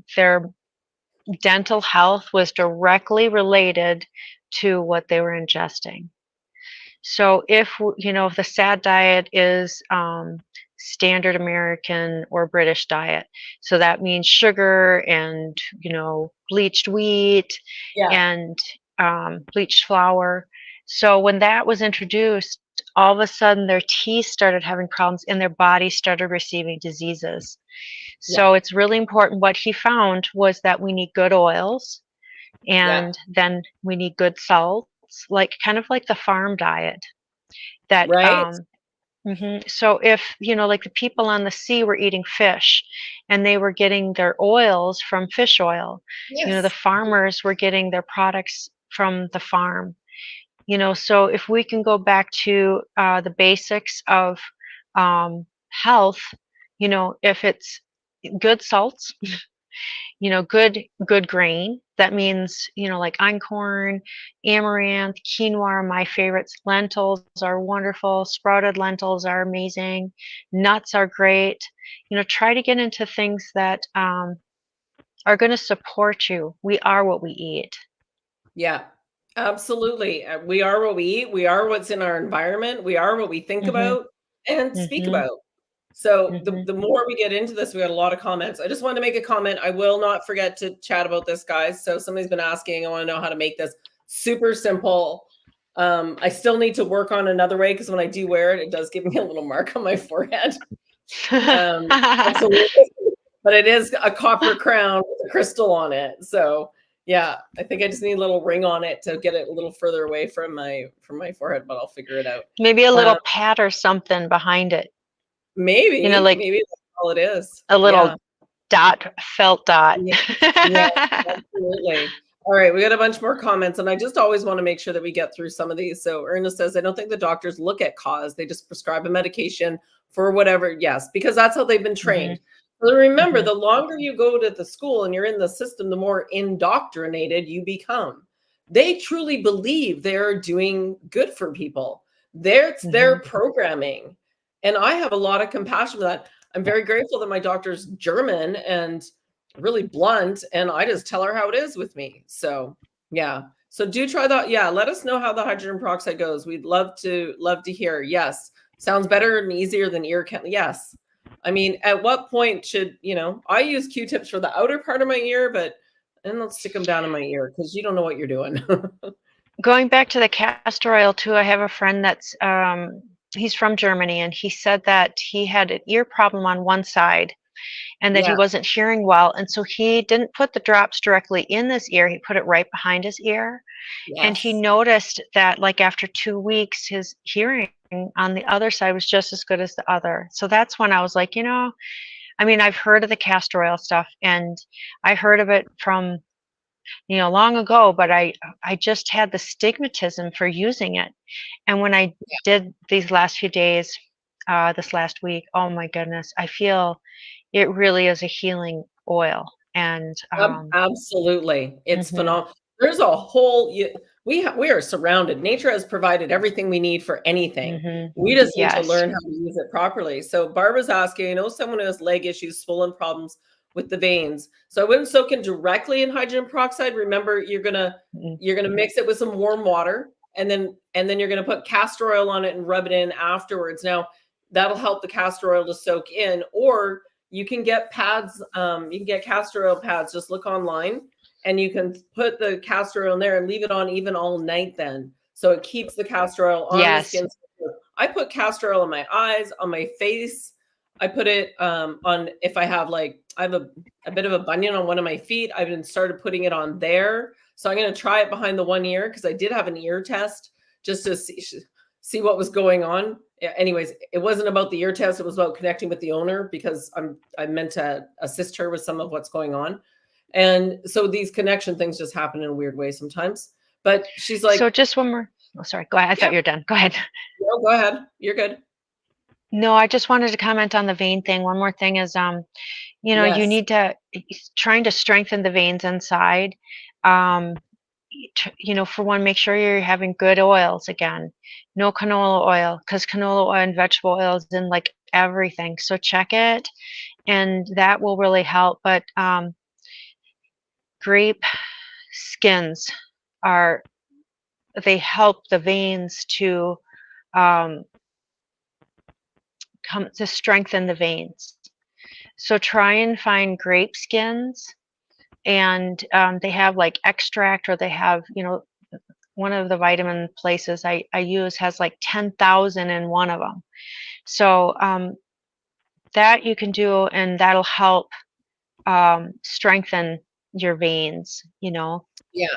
dental health was directly related to what they were ingesting. So if if the SAD diet is standard American or British diet, so that means sugar and bleached wheat Yeah. and bleached flour. So when that was introduced, all of a sudden their teeth started having problems and their body started receiving diseases. So it's really important. What he found was that we need good oils, and then we need good salts, like kind of like the farm diet. That Right. So if like the people on the sea were eating fish, and they were getting their oils from fish oil, Yes. the farmers were getting their products from the farm. So if we can go back to the basics of health, if it's good salts, good grain. That means, like einkorn, amaranth, quinoa are my favorites. Lentils are wonderful. Sprouted lentils are amazing. Nuts are great. Try to get into things that are going to support you. We are what we eat. Yeah, absolutely. We are what we eat. We are what's in our environment. We are what we think about and speak about. So the more we get into this, we got a lot of comments. I just wanted to make a comment. I will not forget to chat about this, guys. So somebody's been asking, I want to know how to make this super simple. I still need to work on another way, because when I do wear it, it does give me a little mark on my forehead. Absolutely. But it is a copper crown with a crystal on it. So yeah, I think I just need a little ring on it to get it a little further away from my forehead, but I'll figure it out. Maybe a little pad or something behind it. Maybe, like maybe that's all it is. a little felt dot. Yeah, absolutely. All right, we got a bunch more comments, and I just always want to make sure that we get through some of these. So Ernest says, I don't think the doctors look at cause. They just prescribe a medication for whatever. Yes, because that's how they've been trained. So remember, the longer you go to the school and you're in the system, the more indoctrinated you become. They truly believe they're doing good for people. It's their programming. And I have a lot of compassion for that. I'm very grateful that my doctor's German and really blunt, and I just tell her how it is with me. So yeah. So do try that. Yeah, let us know how the hydrogen peroxide goes. We'd love to hear. Yes. Sounds better and easier than ear candy. Yes. I mean, at what point should, I use Q-tips for the outer part of my ear, but then let's stick them down in my ear, because you don't know what you're doing. Going back to the castor oil too, I have a friend that's he's from Germany, and he said that he had an ear problem on one side, and that he wasn't hearing well, and so he didn't put the drops directly in his ear. He put it right behind his ear. And he noticed that, like, after 2 weeks, his hearing on the other side was just as good as the other. So that's when I was like, I mean, I've heard of the castor oil stuff, and I heard of it from long ago, but I just had the stigmatism for using it. And when I did these last few days, this last week, oh my goodness, I feel it really is a healing oil. And absolutely, it's phenomenal. There's a whole, we are surrounded. Nature has provided everything we need for anything. We just need to learn how to use it properly. So Barbara's asking, I know someone who has leg issues, swollen problems with the veins. So I wouldn't soak in directly in hydrogen peroxide. Remember, you're gonna mix it with some warm water, and then you're gonna put castor oil on it and rub it in afterwards. Now that'll help the castor oil to soak in, or you can get pads. You can get castor oil pads. Just look online, and you can put the castor oil in there and leave it on even all night. Then, so it keeps the castor oil on the skin. I put castor oil on my eyes, on my face. I put it on, if I have I have a bit of a bunion on one of my feet. I've been started putting it on there. So I'm going to try it behind the one ear, because I did have an ear test just to see what was going on. Anyways, it wasn't about the ear test. It was about connecting with the owner, because I meant to assist her with some of what's going on. And so these connection things just happen in a weird way sometimes. But she's like, so just one more. Oh, sorry. Go ahead. I thought you were done. Go ahead. No, go ahead. You're good. No, I just wanted to comment on the vein thing. One more thing is, you know, you Yes. need to trying to strengthen the veins inside. Um, you know, for one, make sure you're having good oils again. No canola oil, because canola oil and vegetable oil is in like everything. So check it, and that will really help. But grape skins are they help the veins to um, come to strengthen the veins. So try and find grape skins, and they have like extract, or they have, you know, one of the vitamin places I use has like 10,000 in one of them. So that you can do, and that'll help strengthen your veins, you know. Yeah,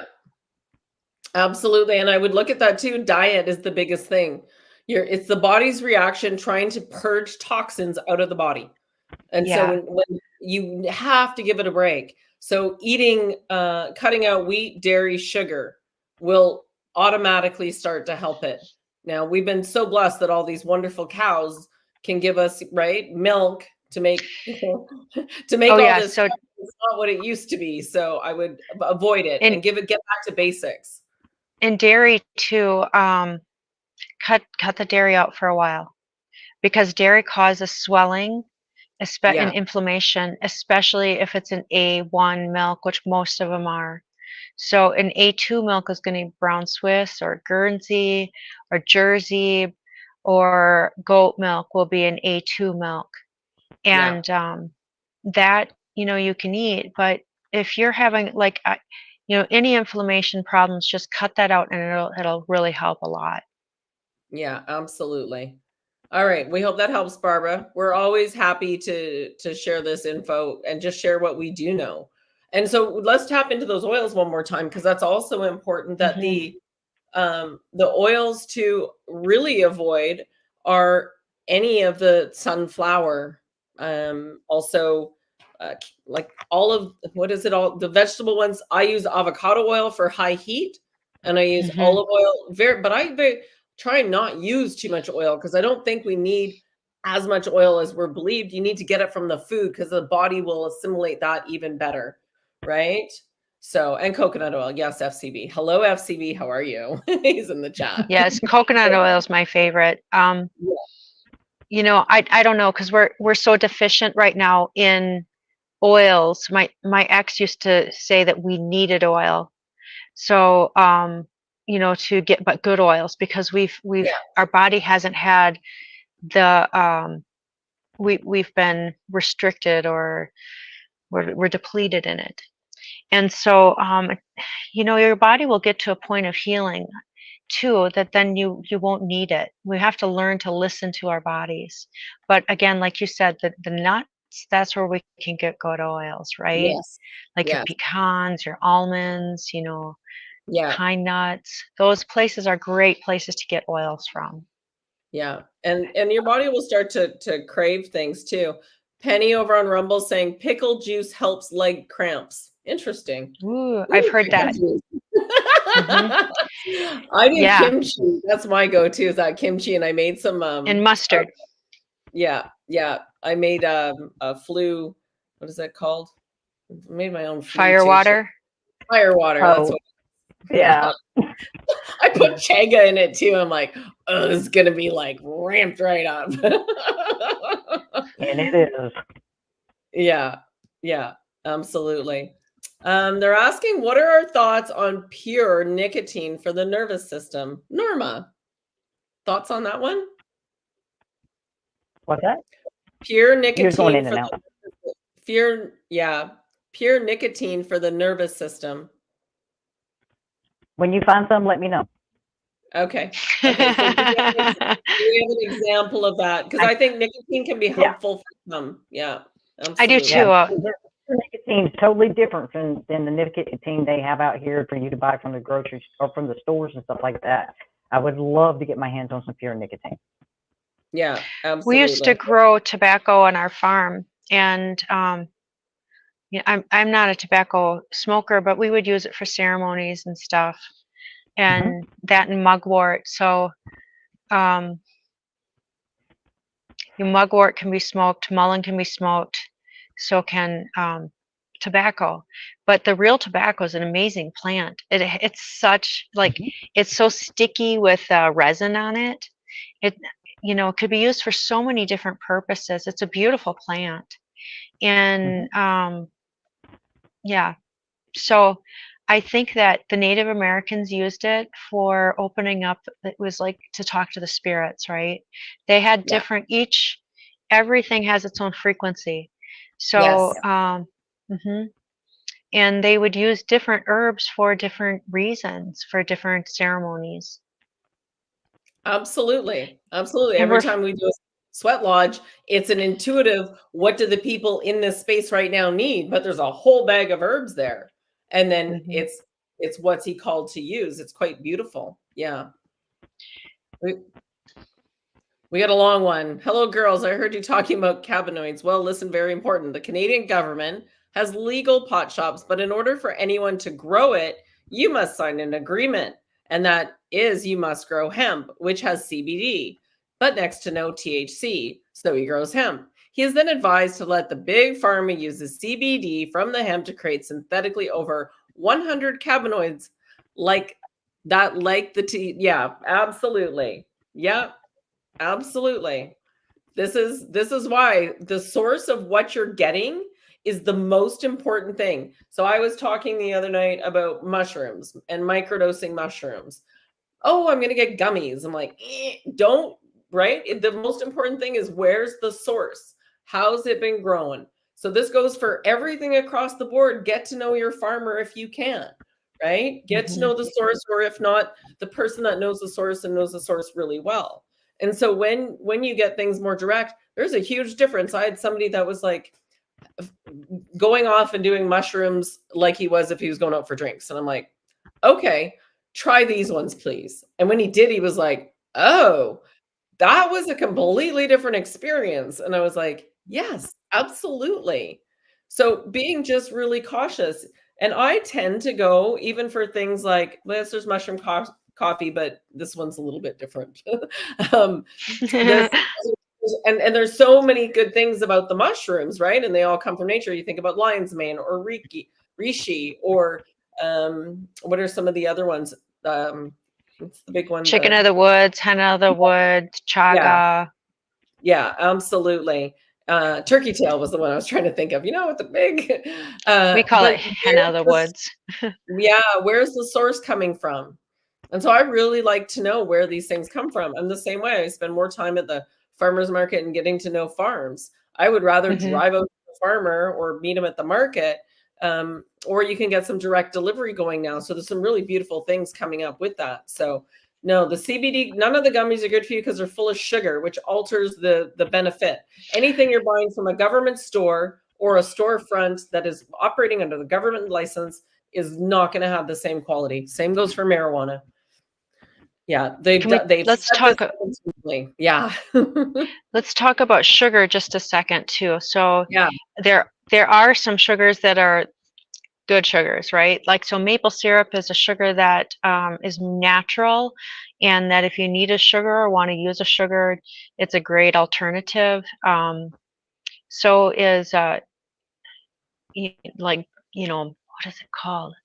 absolutely. And I would look at that too. Diet is the biggest thing. It's the body's reaction trying to purge toxins out of the body. And so Yeah. when you have to give it a break. So eating, cutting out wheat, dairy, sugar will automatically start to help it. Now, we've been so blessed that all these wonderful cows can give us, right, milk to make, to make Oh all yeah. this So stuff. It's not what it used to be. So I would avoid it in and get back to basics. in dairy too, cut the dairy out for a while, because dairy causes swelling and Yeah, inflammation, especially if it's an A1 milk, which most of them are. So an A2 milk is going to be brown Swiss or Guernsey or Jersey, or goat milk will be an A2 milk. yeah, And that, you know, you can eat. But if you're having like, you know, any inflammation problems, just cut that out, and it'll really help a lot. yeah, absolutely. All right. We hope that helps, Barbara. We're always happy to share this info and just share what we do know. And so let's tap into those oils one more time, because that's also important, that Hmm. the oils to really avoid are any of the sunflower, also like all of, what is it, all the vegetable ones. I use avocado oil for high heat, and I use Hmm. olive oil but I try and not use too much oil, because I don't think we need as much oil as we're believed. You need to get it from the food, because the body will assimilate that even better, right? So, and coconut oil. Yes, FCB. Hello, FCB. How are you? He's in the chat. Yes, coconut oil is my favorite. Yeah. You know, I don't know, because we're so deficient right now in oils. My ex used to say that we needed oil. So you know, to get but good oils, because we've Yeah. our body hasn't had the we've been restricted, or we're depleted in it. And so you know, your body will get to a point of healing too, that then you won't need it. We have to learn to listen to our bodies. But again, like you said, the nuts, that's where we can get good oils, right? Yes. Like your Yes. pecans, your almonds, you know, Yeah. pine nuts. Those places are great places to get oils from. Yeah. And your body will start to crave things too. Penny over on Rumble saying pickle juice helps leg cramps. Interesting. Ooh, I've Ooh, heard pickle that. juice. Hmm. I do Yeah, kimchi. That's my go-to, is that kimchi. And I made some and mustard. yeah, yeah. I made a flu, what is that called? I made my own flu Fire tincture. water. Fire water, that's Oh, what. yeah. Yeah. I put chaga in it too. I'm like, oh, this is gonna be like ramped right up. And it is. Yeah, yeah, absolutely. They're asking, what are our thoughts on pure nicotine for the nervous system? Norma, thoughts on that one? What's that? Pure You're just going nicotine in for and out. the pure nicotine for the nervous system. When you find some, let me know. Okay. Okay. So do we have an example of that? Because I think nicotine can be Yeah. helpful for some. Yeah, I do absolutely. too. Nicotine is totally different than the nicotine they have out here for you to buy from the grocery or from the stores and stuff like that. I would love to get my hands on some pure nicotine. Yeah, We used to absolutely. grow tobacco on our farm, and yeah, I'm not a tobacco smoker, but we would use it for ceremonies and stuff. And that and mugwort. So mugwort can be smoked, mullein can be smoked, so can tobacco. But the real tobacco is an amazing plant. It's such like it's so sticky with resin on it. It it could be used for so many different purposes. It's a beautiful plant, and yeah. So I think that the Native Americans used it for opening up. It was like to talk to the spirits, right? They had Yeah. different, everything has its own frequency. So, Yes. And they would use different herbs for different reasons, for different ceremonies. Absolutely. Absolutely. And Every we're, time we do a sweat lodge, it's an intuitive, what do the people in this space right now need? But there's a whole bag of herbs there. And then it's what's he called to use. It's quite beautiful. Yeah. We got a long one. Hello, girls. I heard you talking about cannabinoids. Well, listen, very important. The Canadian government has legal pot shops, but in order for anyone to grow it, you must sign an agreement. And that is you must grow hemp, which has CBD, but next to no THC. So he grows hemp. He is then advised to let the big pharma use the CBD from the hemp to create synthetically over 100 cannabinoids like that, like the tea. Yeah, absolutely. Yeah. Absolutely. This is why the source of what you're getting is the most important thing. So I was talking the other night about mushrooms and microdosing mushrooms. Oh, I'm going to get gummies. I'm like, don't, right? The most important thing is where's the source? How's it been grown? So this goes for everything across the board. Get to know your farmer if you can, right? Get to know the source, or if not, the person that knows the source and knows the source really well. And so when you get things more direct, there's a huge difference. I had somebody that was like going off and doing mushrooms like he was if he was going out for drinks. And I'm like, okay, try these ones, please. And when he did, he was like, oh, that was a completely different experience. And I was like, yes, absolutely. So being just really cautious. And I tend to go even for things like, well, there's mushroom coffee, but this one's a little bit different. there's and there's so many good things about the mushrooms, right? And they all come from nature. You think about lion's mane or reishi, or what are some of the other ones? What's the big one? Chicken of the woods, hen of the woods, chaga. Yeah, absolutely. Turkey tail was the one I was trying to think of. With the big. We call it hen of the woods. Yeah, where's the source coming from? And so I really like to know where these things come from. I'm the same way. I spend more time at the farmer's market and getting to know farms. I would rather drive out to the farmer or meet him at the market. Or you can get some direct delivery going now. So there's some really beautiful things coming up with that. So no, the CBD, none of the gummies are good for you because they're full of sugar, which alters the benefit. Anything you're buying from a government store or a storefront that is operating under the government license is not going to have the same quality. Same goes for marijuana. Yeah, let's talk. Yeah. Let's talk about sugar just a second too. So yeah, there are some sugars that are good sugars, right? Like, so maple syrup is a sugar that is natural, and that if you need a sugar or want to use a sugar, it's a great alternative. So is what is it called?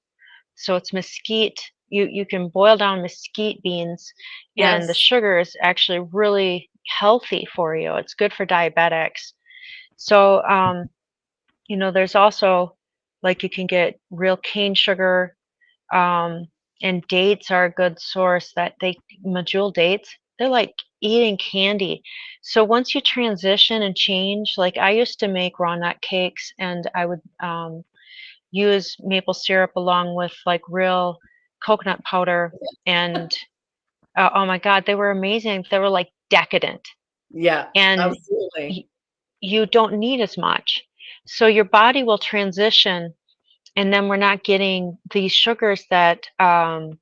So it's mesquite. You can boil down mesquite beans, and the sugar is actually really healthy for you. It's good for diabetics. So there's also, like, you can get real cane sugar, and dates are a good source. Medjool dates, they're like eating candy. So once you transition and change, like I used to make raw nut cakes, and I would use maple syrup along with like real coconut powder, and oh my God, they were amazing. They were like decadent. Yeah, and absolutely. You don't need as much, so your body will transition, and then we're not getting these sugars that the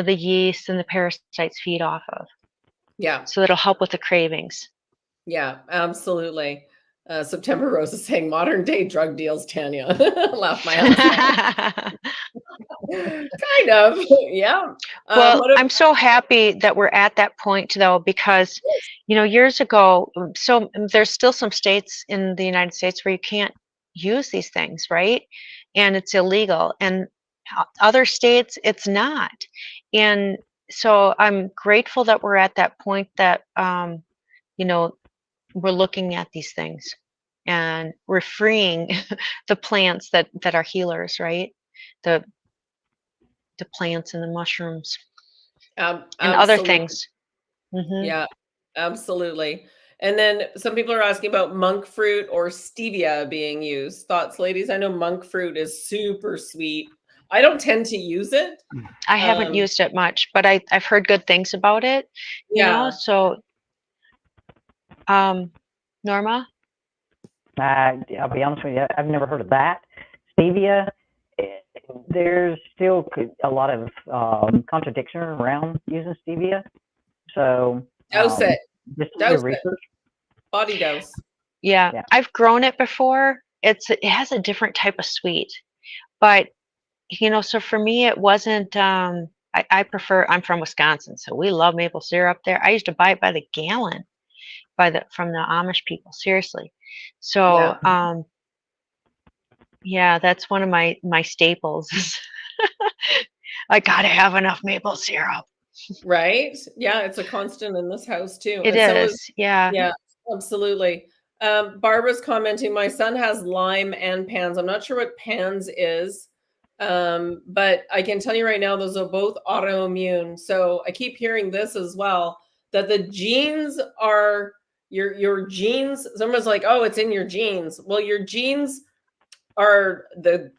yeast and the parasites feed off of. Yeah, so that'll help with the cravings. Yeah, absolutely. September Rose is saying modern day drug deals, Tanya. Laugh my ass off. Kind of. Yeah. Well, What I'm so happy that we're at that point though, because, years ago, there's still some states in the United States where you can't use these things, right? And it's illegal. And other states, it's not. And so I'm grateful that we're at that point that, you know, we're looking at these things and we're freeing the plants that are healers, right? The the plants and the mushrooms and other absolutely. things. Hmm. Yeah, absolutely. And then some people are asking about monk fruit or stevia being used. Thoughts, ladies? I know monk fruit is super sweet. I don't tend to use it. I haven't Um, used it much, but I've heard good things about it, yeah. so, Norma? I'll be honest with you, I've never heard of that. Stevia, eh, there's still a lot of contradiction around using stevia. So Dose it. just do Dose it. research. Body dose. Yeah, Yeah. I've grown it before. It has a different type of sweet, but, so for me, it wasn't, I prefer I'm from Wisconsin, so we love maple syrup there. I used to buy it by the gallon from the Amish people, seriously. So, Yeah. yeah, that's one of my staples is I gotta have enough maple syrup. Right? Yeah, it's a constant in this house too. It And so is, is, yeah. yeah, absolutely. Barbara's commenting, my son has Lyme and PANS. I'm not sure what PANS is. But I can tell you right now, those are both autoimmune. So I keep hearing this as well, that the genes are your genes. Someone's like, oh, it's in your genes. Well, your genes are the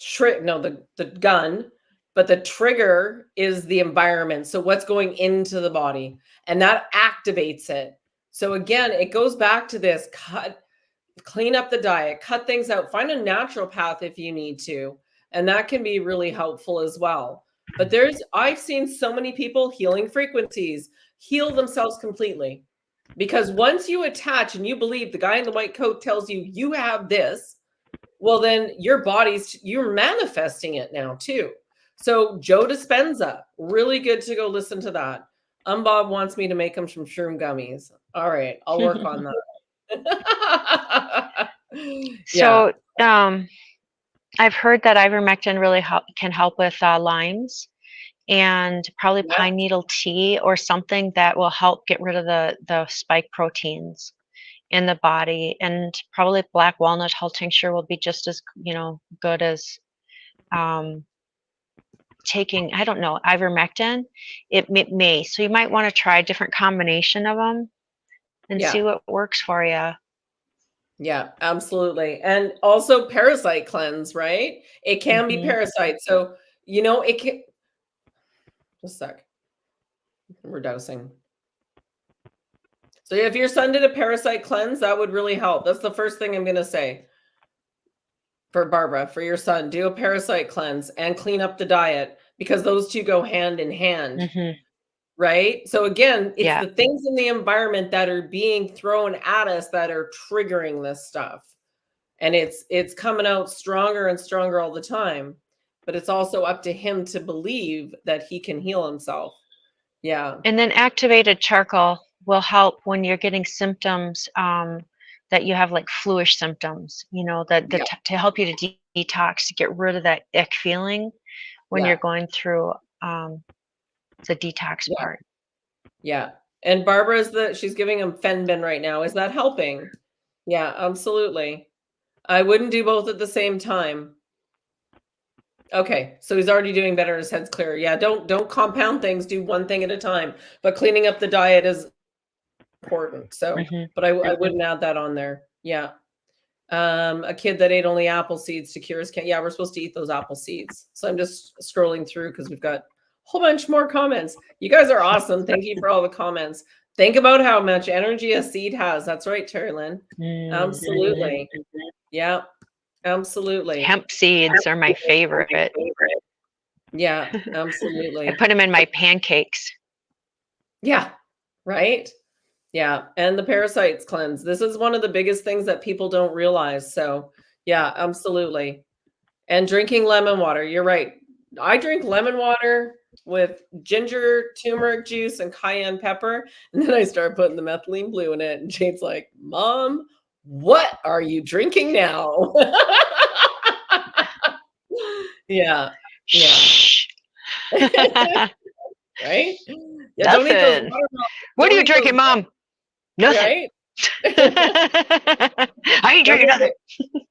trick, no, the gun, but the trigger is the environment. So what's going into the body, and that activates it. So again, it goes back to this: clean up the diet, cut things out, find a naturopath if you need to, and that can be really helpful as well. But I've seen so many people healing frequencies heal themselves completely, because once you attach and you believe the guy in the white coat tells you you have this, well, then you're manifesting it now too. So Joe Dispenza, really good to go listen to that. Bob wants me to make him some shroom gummies. All right, I'll work on that. Yeah, So, I've heard that ivermectin really can help with Lyme's, and probably yeah, pine needle tea or something that will help get rid of the spike proteins in the body, and probably black walnut hull tincture will be just as, good as, um, taking, I don't know, ivermectin. It may. So you might wanna try a different combination of them and see yeah, what works for you. yeah, absolutely. And also parasite cleanse, right? It can be Mhm. parasite. So, it can, just a sec. We're dosing. So if your son did a parasite cleanse, that would really help. That's the first thing I'm going to say. For Barbara, for your son, do a parasite cleanse and clean up the diet, because those two go hand in hand, Mhm. right? So again, it's Yeah. the things in the environment that are being thrown at us that are triggering this stuff. And it's coming out stronger and stronger all the time. But it's also up to him to believe that he can heal himself. Yeah. And then activated charcoal will help when you're getting symptoms, that you have like fluish symptoms, Yeah. to help you to detox, to get rid of that ick feeling when you're Yeah. going through the detox Yeah. part. Yeah. And she's giving him Fenbin right now. Is that helping? Yeah, absolutely. I wouldn't do both at the same time. Okay, so he's already doing better. His head's clearer. Yeah, don't compound things. Do one thing at a time. But cleaning up the diet is important. So, Hmm. but I wouldn't add that on there. Yeah. A kid that ate only apple seeds to cure his cancer. Yeah, we're supposed to eat those apple seeds. So I'm just scrolling through because we've got a whole bunch more comments. You guys are awesome. Thank you for all the comments. Think about how much energy a seed has. That's right, Terry-Lynn. Absolutely. Yeah, absolutely. Hemp seeds are my favorite. Yeah, I absolutely. put them in my pancakes. Yeah, right. Yeah, and the parasites cleanse. This is one of the biggest things that people don't realize. So, yeah, absolutely. And drinking lemon water. You're right. I drink lemon water with ginger, turmeric juice, and cayenne pepper. And then I start putting the methylene blue in it. And Jane's like, Mom, what are you drinking now? Yeah. Yeah. Shh. Right? Yeah, don't eat those Nothing. watermelon. What are Don't you eat drinking, those, Mom? Nothing. right? I ain't drinking nothing.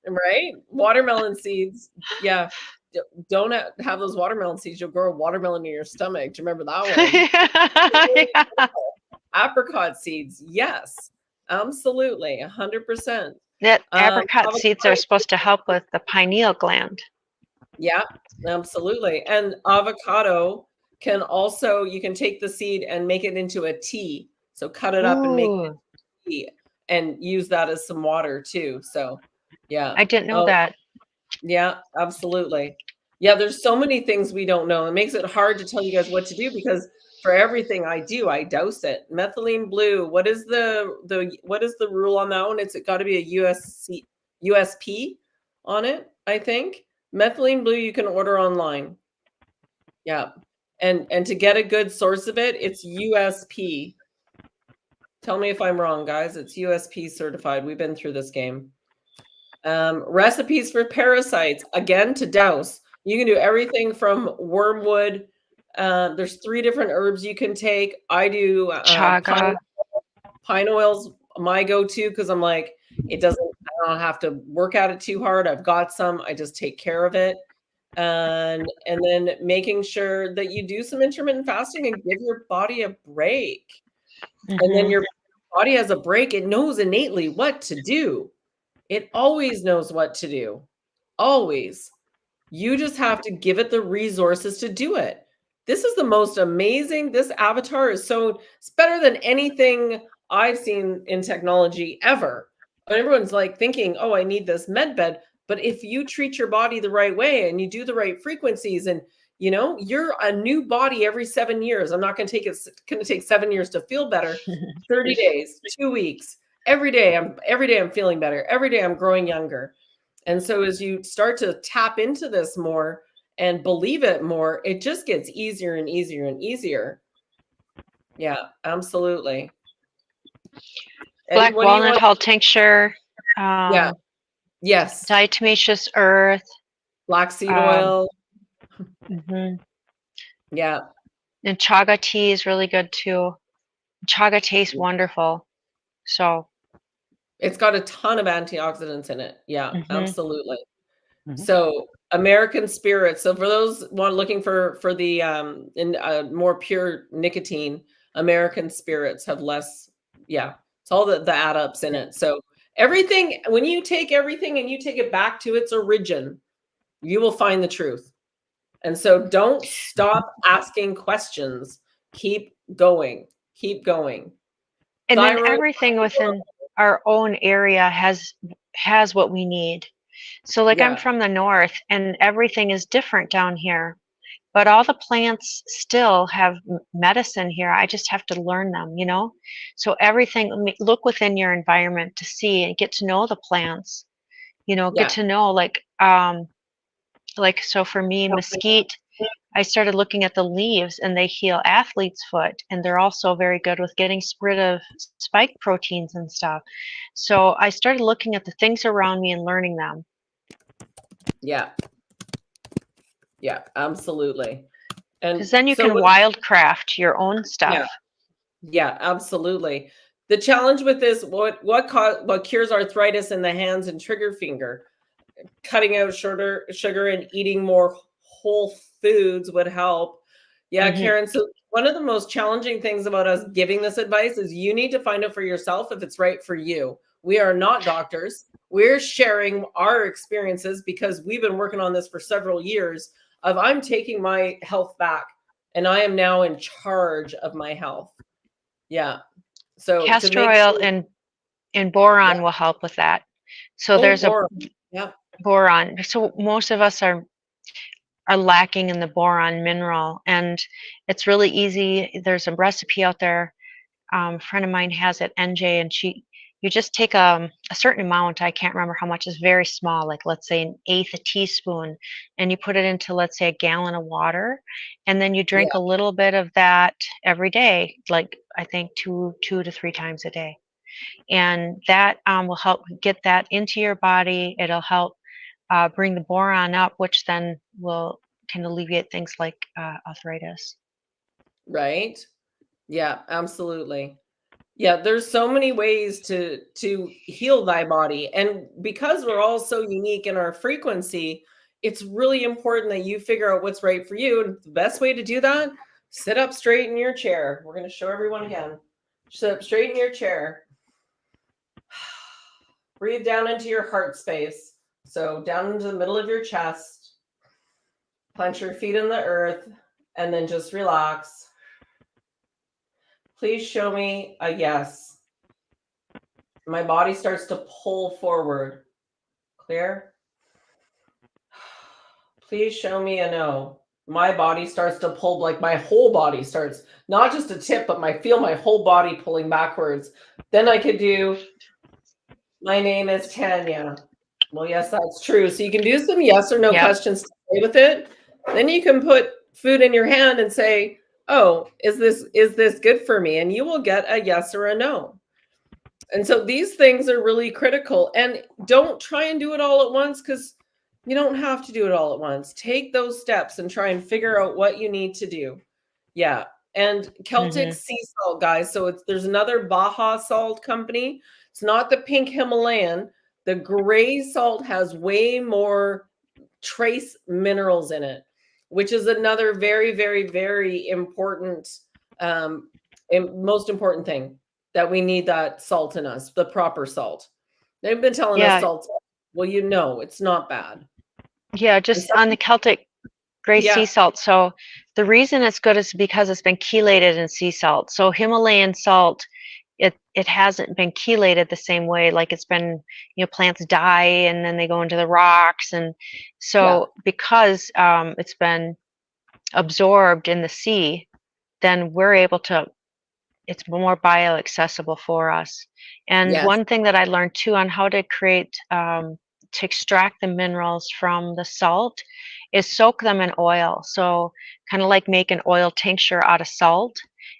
Right? Watermelon seeds. Yeah. Don't have those watermelon seeds. You'll grow a watermelon in your stomach. Do you remember that one? Yeah. Apricot seeds. Yes. Absolutely. 100%. That apricot seeds are avocado. supposed to help with the pineal gland. Yeah, absolutely. And avocado can also, you can take the seed and make it into a tea. So cut it up and make it Ooh, tea and use that as some water too. So yeah. I didn't know Oh, that. yeah, absolutely. Yeah, there's so many things we don't know. It makes it hard to tell you guys what to do because for everything I do, I dose it. Methylene blue. What is the rule on that one? It's got to be a USP on it, I think. Methylene blue you can order online. Yeah. And to get a good source of it, it's USP. Tell me if I'm wrong, guys. It's USP certified. We've been through this game. Recipes for parasites, again, to douse. You can do everything from wormwood. There's 3 different herbs you can take. I do Chaga. pine oil's my go-to because I'm like, I don't have to work at it too hard. I've got some. I just take care of it. And then making sure that you do some intermittent fasting and give your body a break. And then your body has a break. It knows innately what to do. It always knows what to do. Always. You just have to give it the resources to do it. This is the most amazing. This avatar is it's better than anything I've seen in technology ever. And everyone's like thinking, oh, I need this med bed. But if you treat your body the right way and you do the right frequencies and you're a new body every 7 years. I'm not going to take it's going to take 7 years to feel better. 30 days, 2 weeks. Every day I'm feeling better. Every day I'm growing younger. And so as you start to tap into this more and believe it more, it just gets easier and easier and easier. Yeah, absolutely. Black walnut hull tincture. Yeah. Yes. Diatomaceous earth. Black seed oil. Yeah. And chaga tea is really good too. Chaga tastes wonderful. So it's got a ton of antioxidants in it. Yeah, absolutely. So American spirits. So for those looking for the more pure nicotine, American spirits have less. Yeah, it's all the add ups in it. So everything, when you take everything and you take it back to its origin, you will find the truth. And so don't stop asking questions. Keep going. Keep going. And then everything within our own area has what we need. So like I'm from the north and everything is different down here, but all the plants still have medicine here. I just have to learn them, So everything, look within your environment to see and get to know the plants, get to know so for me, mesquite, I started looking at the leaves and they heal athlete's foot, and they're also very good with getting rid of spike proteins and stuff. So I started looking at the things around me and learning them. Yeah. Yeah, absolutely. And because then you can wildcraft your own stuff. Yeah, absolutely. The challenge with this, what cures arthritis in the hands and trigger finger? Cutting out sugar and eating more whole foods would help. Yeah, Karen. So one of the most challenging things about us giving this advice is you need to find out for yourself if it's right for you. We are not doctors. We're sharing our experiences because we've been working on this for several years of I'm taking my health back and I am now in charge of my health. Yeah. So castor oil and boron will help with that. So there's boron. Boron. So most of us are lacking in the boron mineral, and it's really easy. There's a recipe out there. A friend of mine has it, NJ, and you just take a certain amount, I can't remember how much, is very small, like let's say an eighth a teaspoon, and you put it into, let's say, a gallon of water, and then you drink Yeah. a little bit of that every day, like I think two to three times a day. And that will help get that into your body. It'll help bring the boron up, which then can alleviate things like arthritis. Right. Yeah, absolutely. Yeah, there's so many ways to heal thy body. And because we're all so unique in our frequency, it's really important that you figure out what's right for you. And the best way to do that, sit up straight in your chair. We're going to show everyone again. Sit up straight in your chair. Breathe down into your heart space. So down into the middle of your chest. Plant your feet in the earth and then just relax. Please show me a yes. My body starts to pull forward. Clear? Please show me a no. My body starts to pull, like my whole body starts, not just a tip, but I feel my whole body pulling backwards. Then I could do, my name is Tanja. Well, yes, that's true. So you can do some yes or no questions to play with it. Then you can put food in your hand and say, oh, is this good for me? And you will get a yes or a no. And so these things are really critical. And don't try and do it all at once, because you don't have to do it all at once. Take those steps and try and figure out what you need to do. Yeah. And Celtic sea salt, guys. So there's another Baja salt company. It's not the pink Himalayan. The gray salt has way more trace minerals in it, which is another very, very, very important, most important thing, that we need that salt in us, the proper salt. They've been telling us salt. Well, it's not bad. Yeah, just on the Celtic gray sea salt. So the reason it's good is because it's been chelated in sea salt. So Himalayan salt, it hasn't been chelated the same way. Like it's been, plants die and then they go into the rocks. And so because it's been absorbed in the sea, then we're able to, it's more bioaccessible for us. And one thing that I learned too on how to create, to extract the minerals from the salt is soak them in oil. So kind of like make an oil tincture out of salt.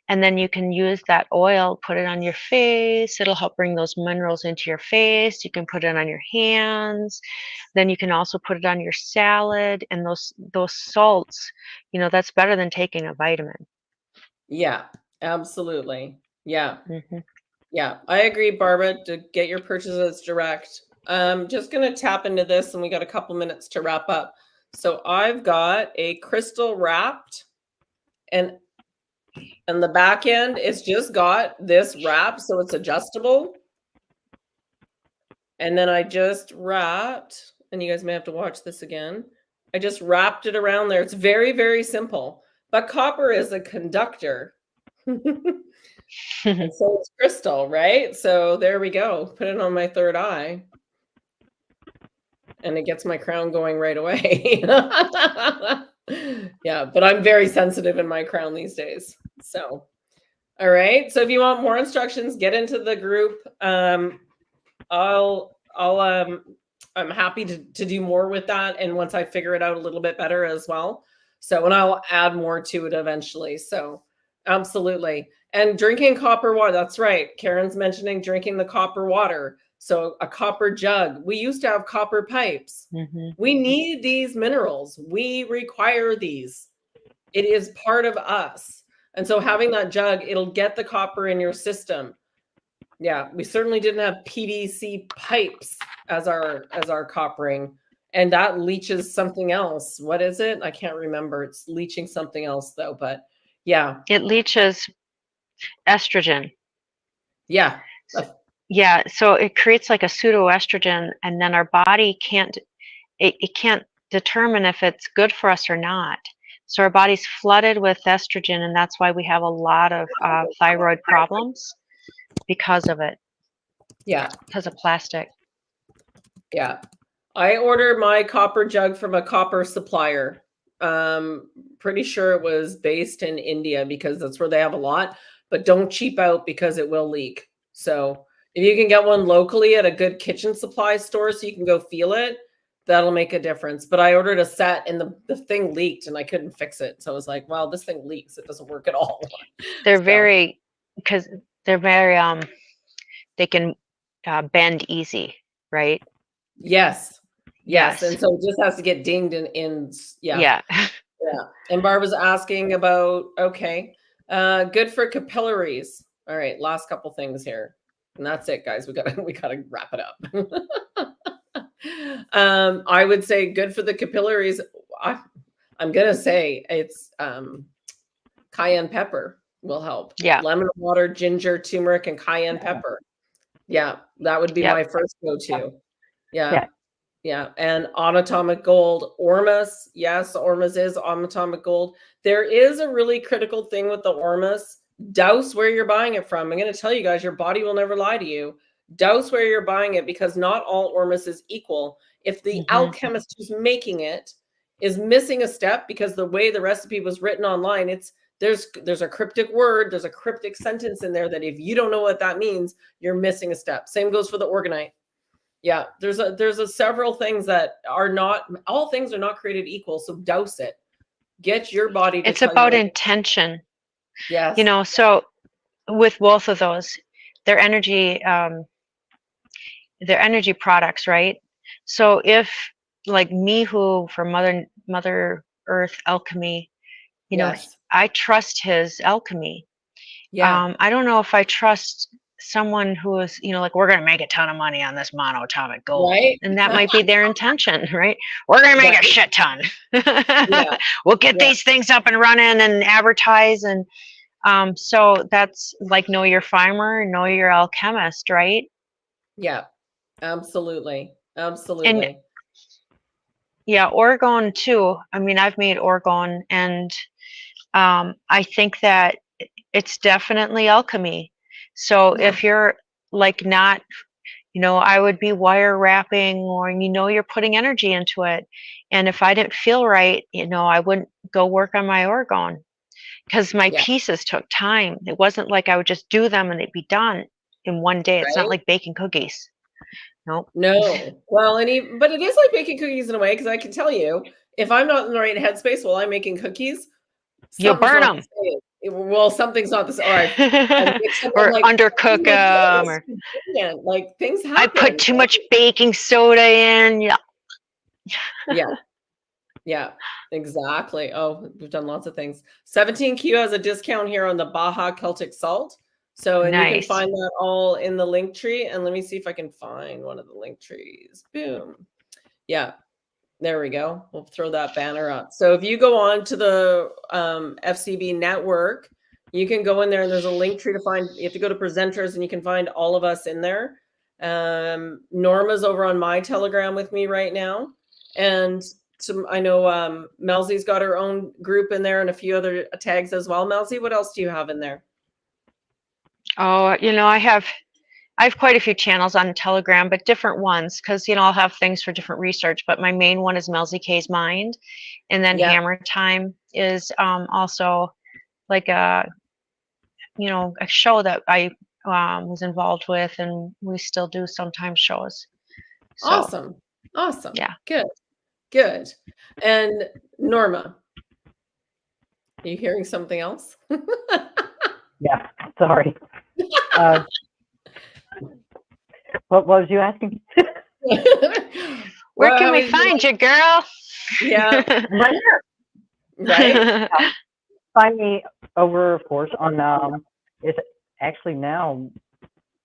And then you can use that oil, put it on your face. It'll help bring those minerals into your face. You can put it on your hands. Then you can also put it on your salad. And those salts, that's better than taking a vitamin. Yeah, absolutely. Yeah. Yeah, I agree, Barbara, to get your purchases direct. I'm just going to tap into this, and we got a couple minutes to wrap up. So I've got a crystal wrapped, and the back end, it's just got this wrap, so it's adjustable. And then I just wrapped, and you guys may have to watch this again. I just wrapped it around there. It's very, very simple. But copper is a conductor. And so it's crystal, right? So there we go. Put it on my third eye. And it gets my crown going right away. Yeah, but I'm very sensitive in my crown these days. So, all right. So if you want more instructions, get into the group. I'm happy to do more with that. And once I figure it out a little bit better as well. So, and I'll add more to it eventually. So absolutely. And drinking copper water. That's right. Karen's mentioning drinking the copper water. So a copper jug. We used to have copper pipes. We need these minerals. We require these. It is part of us. And so having that jug, it'll get the copper in your system. Yeah, we certainly didn't have PVC pipes as our coppering. And that leaches something else. What is it? I can't remember. It's leaching something else though, but yeah. It leaches estrogen. Yeah. Yeah, so it creates like a pseudoestrogen, and then our body can't determine if it's good for us or not. So our body's flooded with estrogen, and that's why we have a lot of thyroid problems because of it. Yeah. Because of plastic. Yeah. I ordered my copper jug from a copper supplier. Pretty sure it was based in India because that's where they have a lot, but don't cheap out because it will leak. So If you can get one locally at a good kitchen supply store so you can go feel it, that'll make a difference. But I ordered a set and the thing leaked and I couldn't fix it. So I was like, wow, this thing leaks. It doesn't work at all. They're So, very, because they're very, they can bend easy, right? yes. Yes. Yes. And so it just has to get dinged yeah. Yeah. Yeah. And Barb was asking about, okay, good for capillaries. All right, last couple things here. And that's it, guys. We gotta wrap it up. I would say good for the capillaries. I'm gonna say it's cayenne pepper will help. Yeah. Lemon water, ginger, turmeric, and cayenne pepper. Yeah, that would be Yep. my first go-to. Yeah. Yeah. Yeah. And anatomic gold, Ormus. Yes, Ormus is anatomic gold. There is a really critical thing with the Ormus. Douse where you're buying it from. I'm going to tell you guys, your body will never lie to you. Douse where you're buying it, because not all Ormus is equal. If the alchemist who's making it is missing a step, because the way the recipe was written online, there's a cryptic word, there's a cryptic sentence in there that if you don't know what that means, you're missing a step. Same goes for the organite. Yeah, there's a several things that are not, all things are not created equal. So douse it. Get your body to It's about intention. Yes. You know, so with both of those, they're energy products, right? So if, like me, who for Mother Earth alchemy, you know, I trust his alchemy. Yeah. I don't know if I trust someone who is, you know, like, we're going to make a ton of money on this monatomic gold, right? And that might be their intention, right? We're going to make a shit ton. We'll get these things up and running and advertise. And so that's like, know your farmer, know your alchemist, right? Yeah, absolutely. Absolutely. And yeah, orgone too. I mean, I've made orgone, and I think that it's definitely alchemy. So if you're like not, you know, I would be wire wrapping, or, you know, you're putting energy into it. And if I didn't feel right, you know, I wouldn't go work on my orgone, because my pieces took time. It wasn't like I would just do them and they'd be done in one day. It's not like baking cookies. Nope. No. Well, but it is like baking cookies in a way, because I can tell you, if I'm not in the right headspace while I'm making cookies, you'll burn them. Well, something's not the same. Or like, undercook them, or like things happen. I put too much baking soda in. Yeah, exactly. Oh, we've done lots of things. 17Q has a discount here on the Baja Celtic salt. So, and you can find that all in the link tree. And let me see if I can find one of the link trees. Boom. Yeah. There we go. We'll throw that banner up. So if you go on to the FCB network, you can go in there and there's a link tree to find. You have to go to presenters and you can find all of us in there. Norma's over on my Telegram with me right now. And I know Melzie's got her own group in there and a few other tags as well. Melzie, what else do you have in there? Oh, you know, I have quite a few channels on Telegram, but different ones, because, you know, I'll have things for different research, but my main one is Melzie K's Mind. And then Hammer Time is also like a, you know, a show that I was involved with, and we still do sometimes shows. So, Awesome. Yeah. Good. And Norma, are you hearing something else? Yeah, sorry. What was you asking? Where can we find you, girl? Yeah. Right here. Right. Find me over, of course, on it's actually now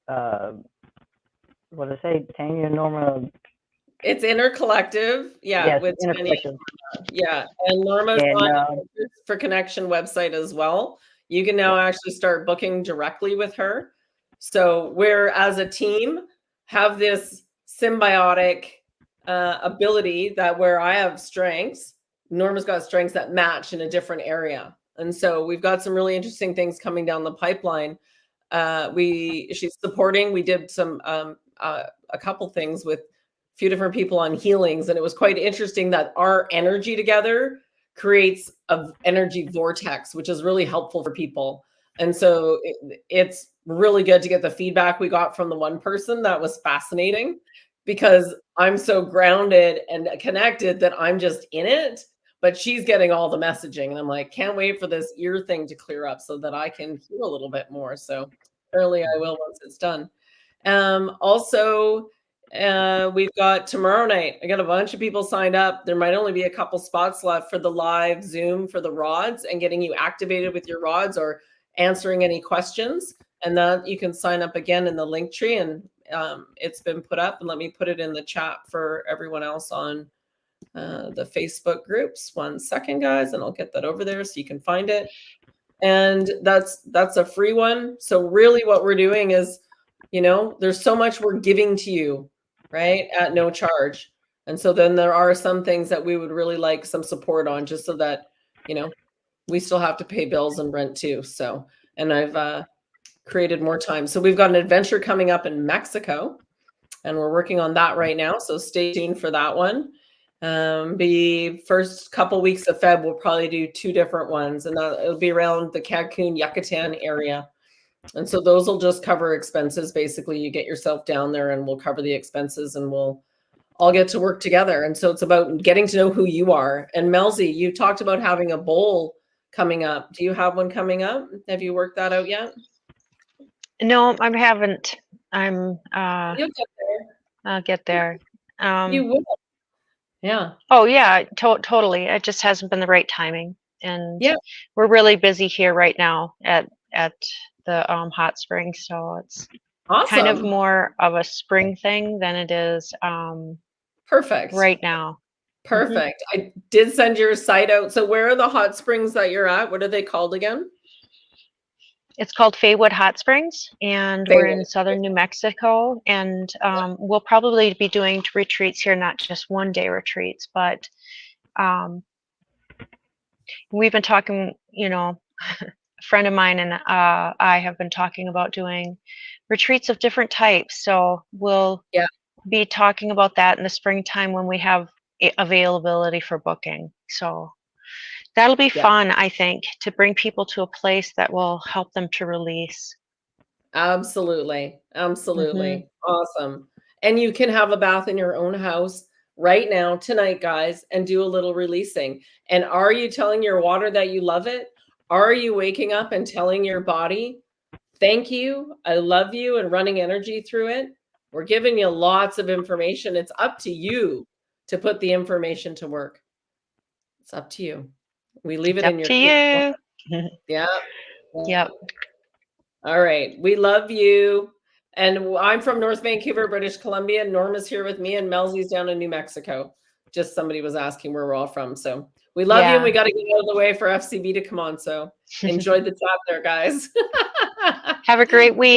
what did I say? Tanja, Norma. It's Inner Collective. Yeah. Yes, with Inner Tanja. Collective. Yeah. And Norma's on for Connection website as well. You can now actually start booking directly with her. So we're, as a team, have this symbiotic ability that where I have strengths, Norma's got strengths that match in a different area. And so we've got some really interesting things coming down the pipeline. She's supporting. We did some a couple things with a few different people on healings, and it was quite interesting that our energy together creates an energy vortex, which is really helpful for people. And so it's really good to get the feedback we got from the one person. That was fascinating because I'm so grounded and connected that I'm just in it, but she's getting all the messaging. And I'm like, can't wait for this ear thing to clear up so that I can hear a little bit more. So apparently I will once it's done. Also, we've got tomorrow night. I got a bunch of people signed up. There might only be a couple spots left for the live Zoom for the rods and getting you activated with your rods or answering any questions. And that you can sign up again in the link tree, and it's been put up. And let me put it in the chat for everyone else on the Facebook groups. 1 second, guys, and I'll get that over there so you can find it. And that's a free one. So really what we're doing is, you know, there's so much we're giving to you, right, at no charge. And so then there are some things that we would really like some support on, just so that, you know, we still have to pay bills and rent too. So, and I've created more time. So we've got an adventure coming up in Mexico, and we're working on that right now. So stay tuned for that one. The first couple weeks of Feb, we'll probably do 2 different ones, and it'll be around the Cancun, Yucatan area. And so those will just cover expenses. Basically, you get yourself down there and we'll cover the expenses and we'll all get to work together. And so it's about getting to know who you are. And Melzie, you talked about having a bowl coming up. Do you have one coming up? Have you worked that out yet? No, I haven't. You'll get there. I'll get there. You will. Yeah. Oh yeah, totally. It just hasn't been the right timing, and Yeah. we're really busy here right now at the hot springs, so it's kind of Awesome. more of a spring thing than it is Perfect. right now. Perfect. I did send your site out. So where are the hot springs that you're at? What are they called again? It's called Faywood Hot Springs, and we're in southern New Mexico, and we'll probably be doing retreats here, not just one-day retreats, but we've been talking, you know, a friend of mine and I have been talking about doing retreats of different types. So we'll be talking about that in the springtime when we have availability for booking. So that'll be fun, I think, to bring people to a place that will help them to release. Absolutely. Absolutely. Awesome. And you can have a bath in your own house right now, tonight, guys, and do a little releasing. And are you telling your water that you love it? Are you waking up and telling your body, thank you, I love you, and running energy through it? We're giving you lots of information. It's up to you to put the information to work. It's up to you. We leave it in your to you. Yeah. Yep. All right. We love you. And I'm from North Vancouver, British Columbia. Norma's here with me, and Melzie's down in New Mexico. Just somebody was asking where we're all from. So we love you, and we got to get out of the way for FCB to come on. So enjoy the chat there, guys. Have a great week.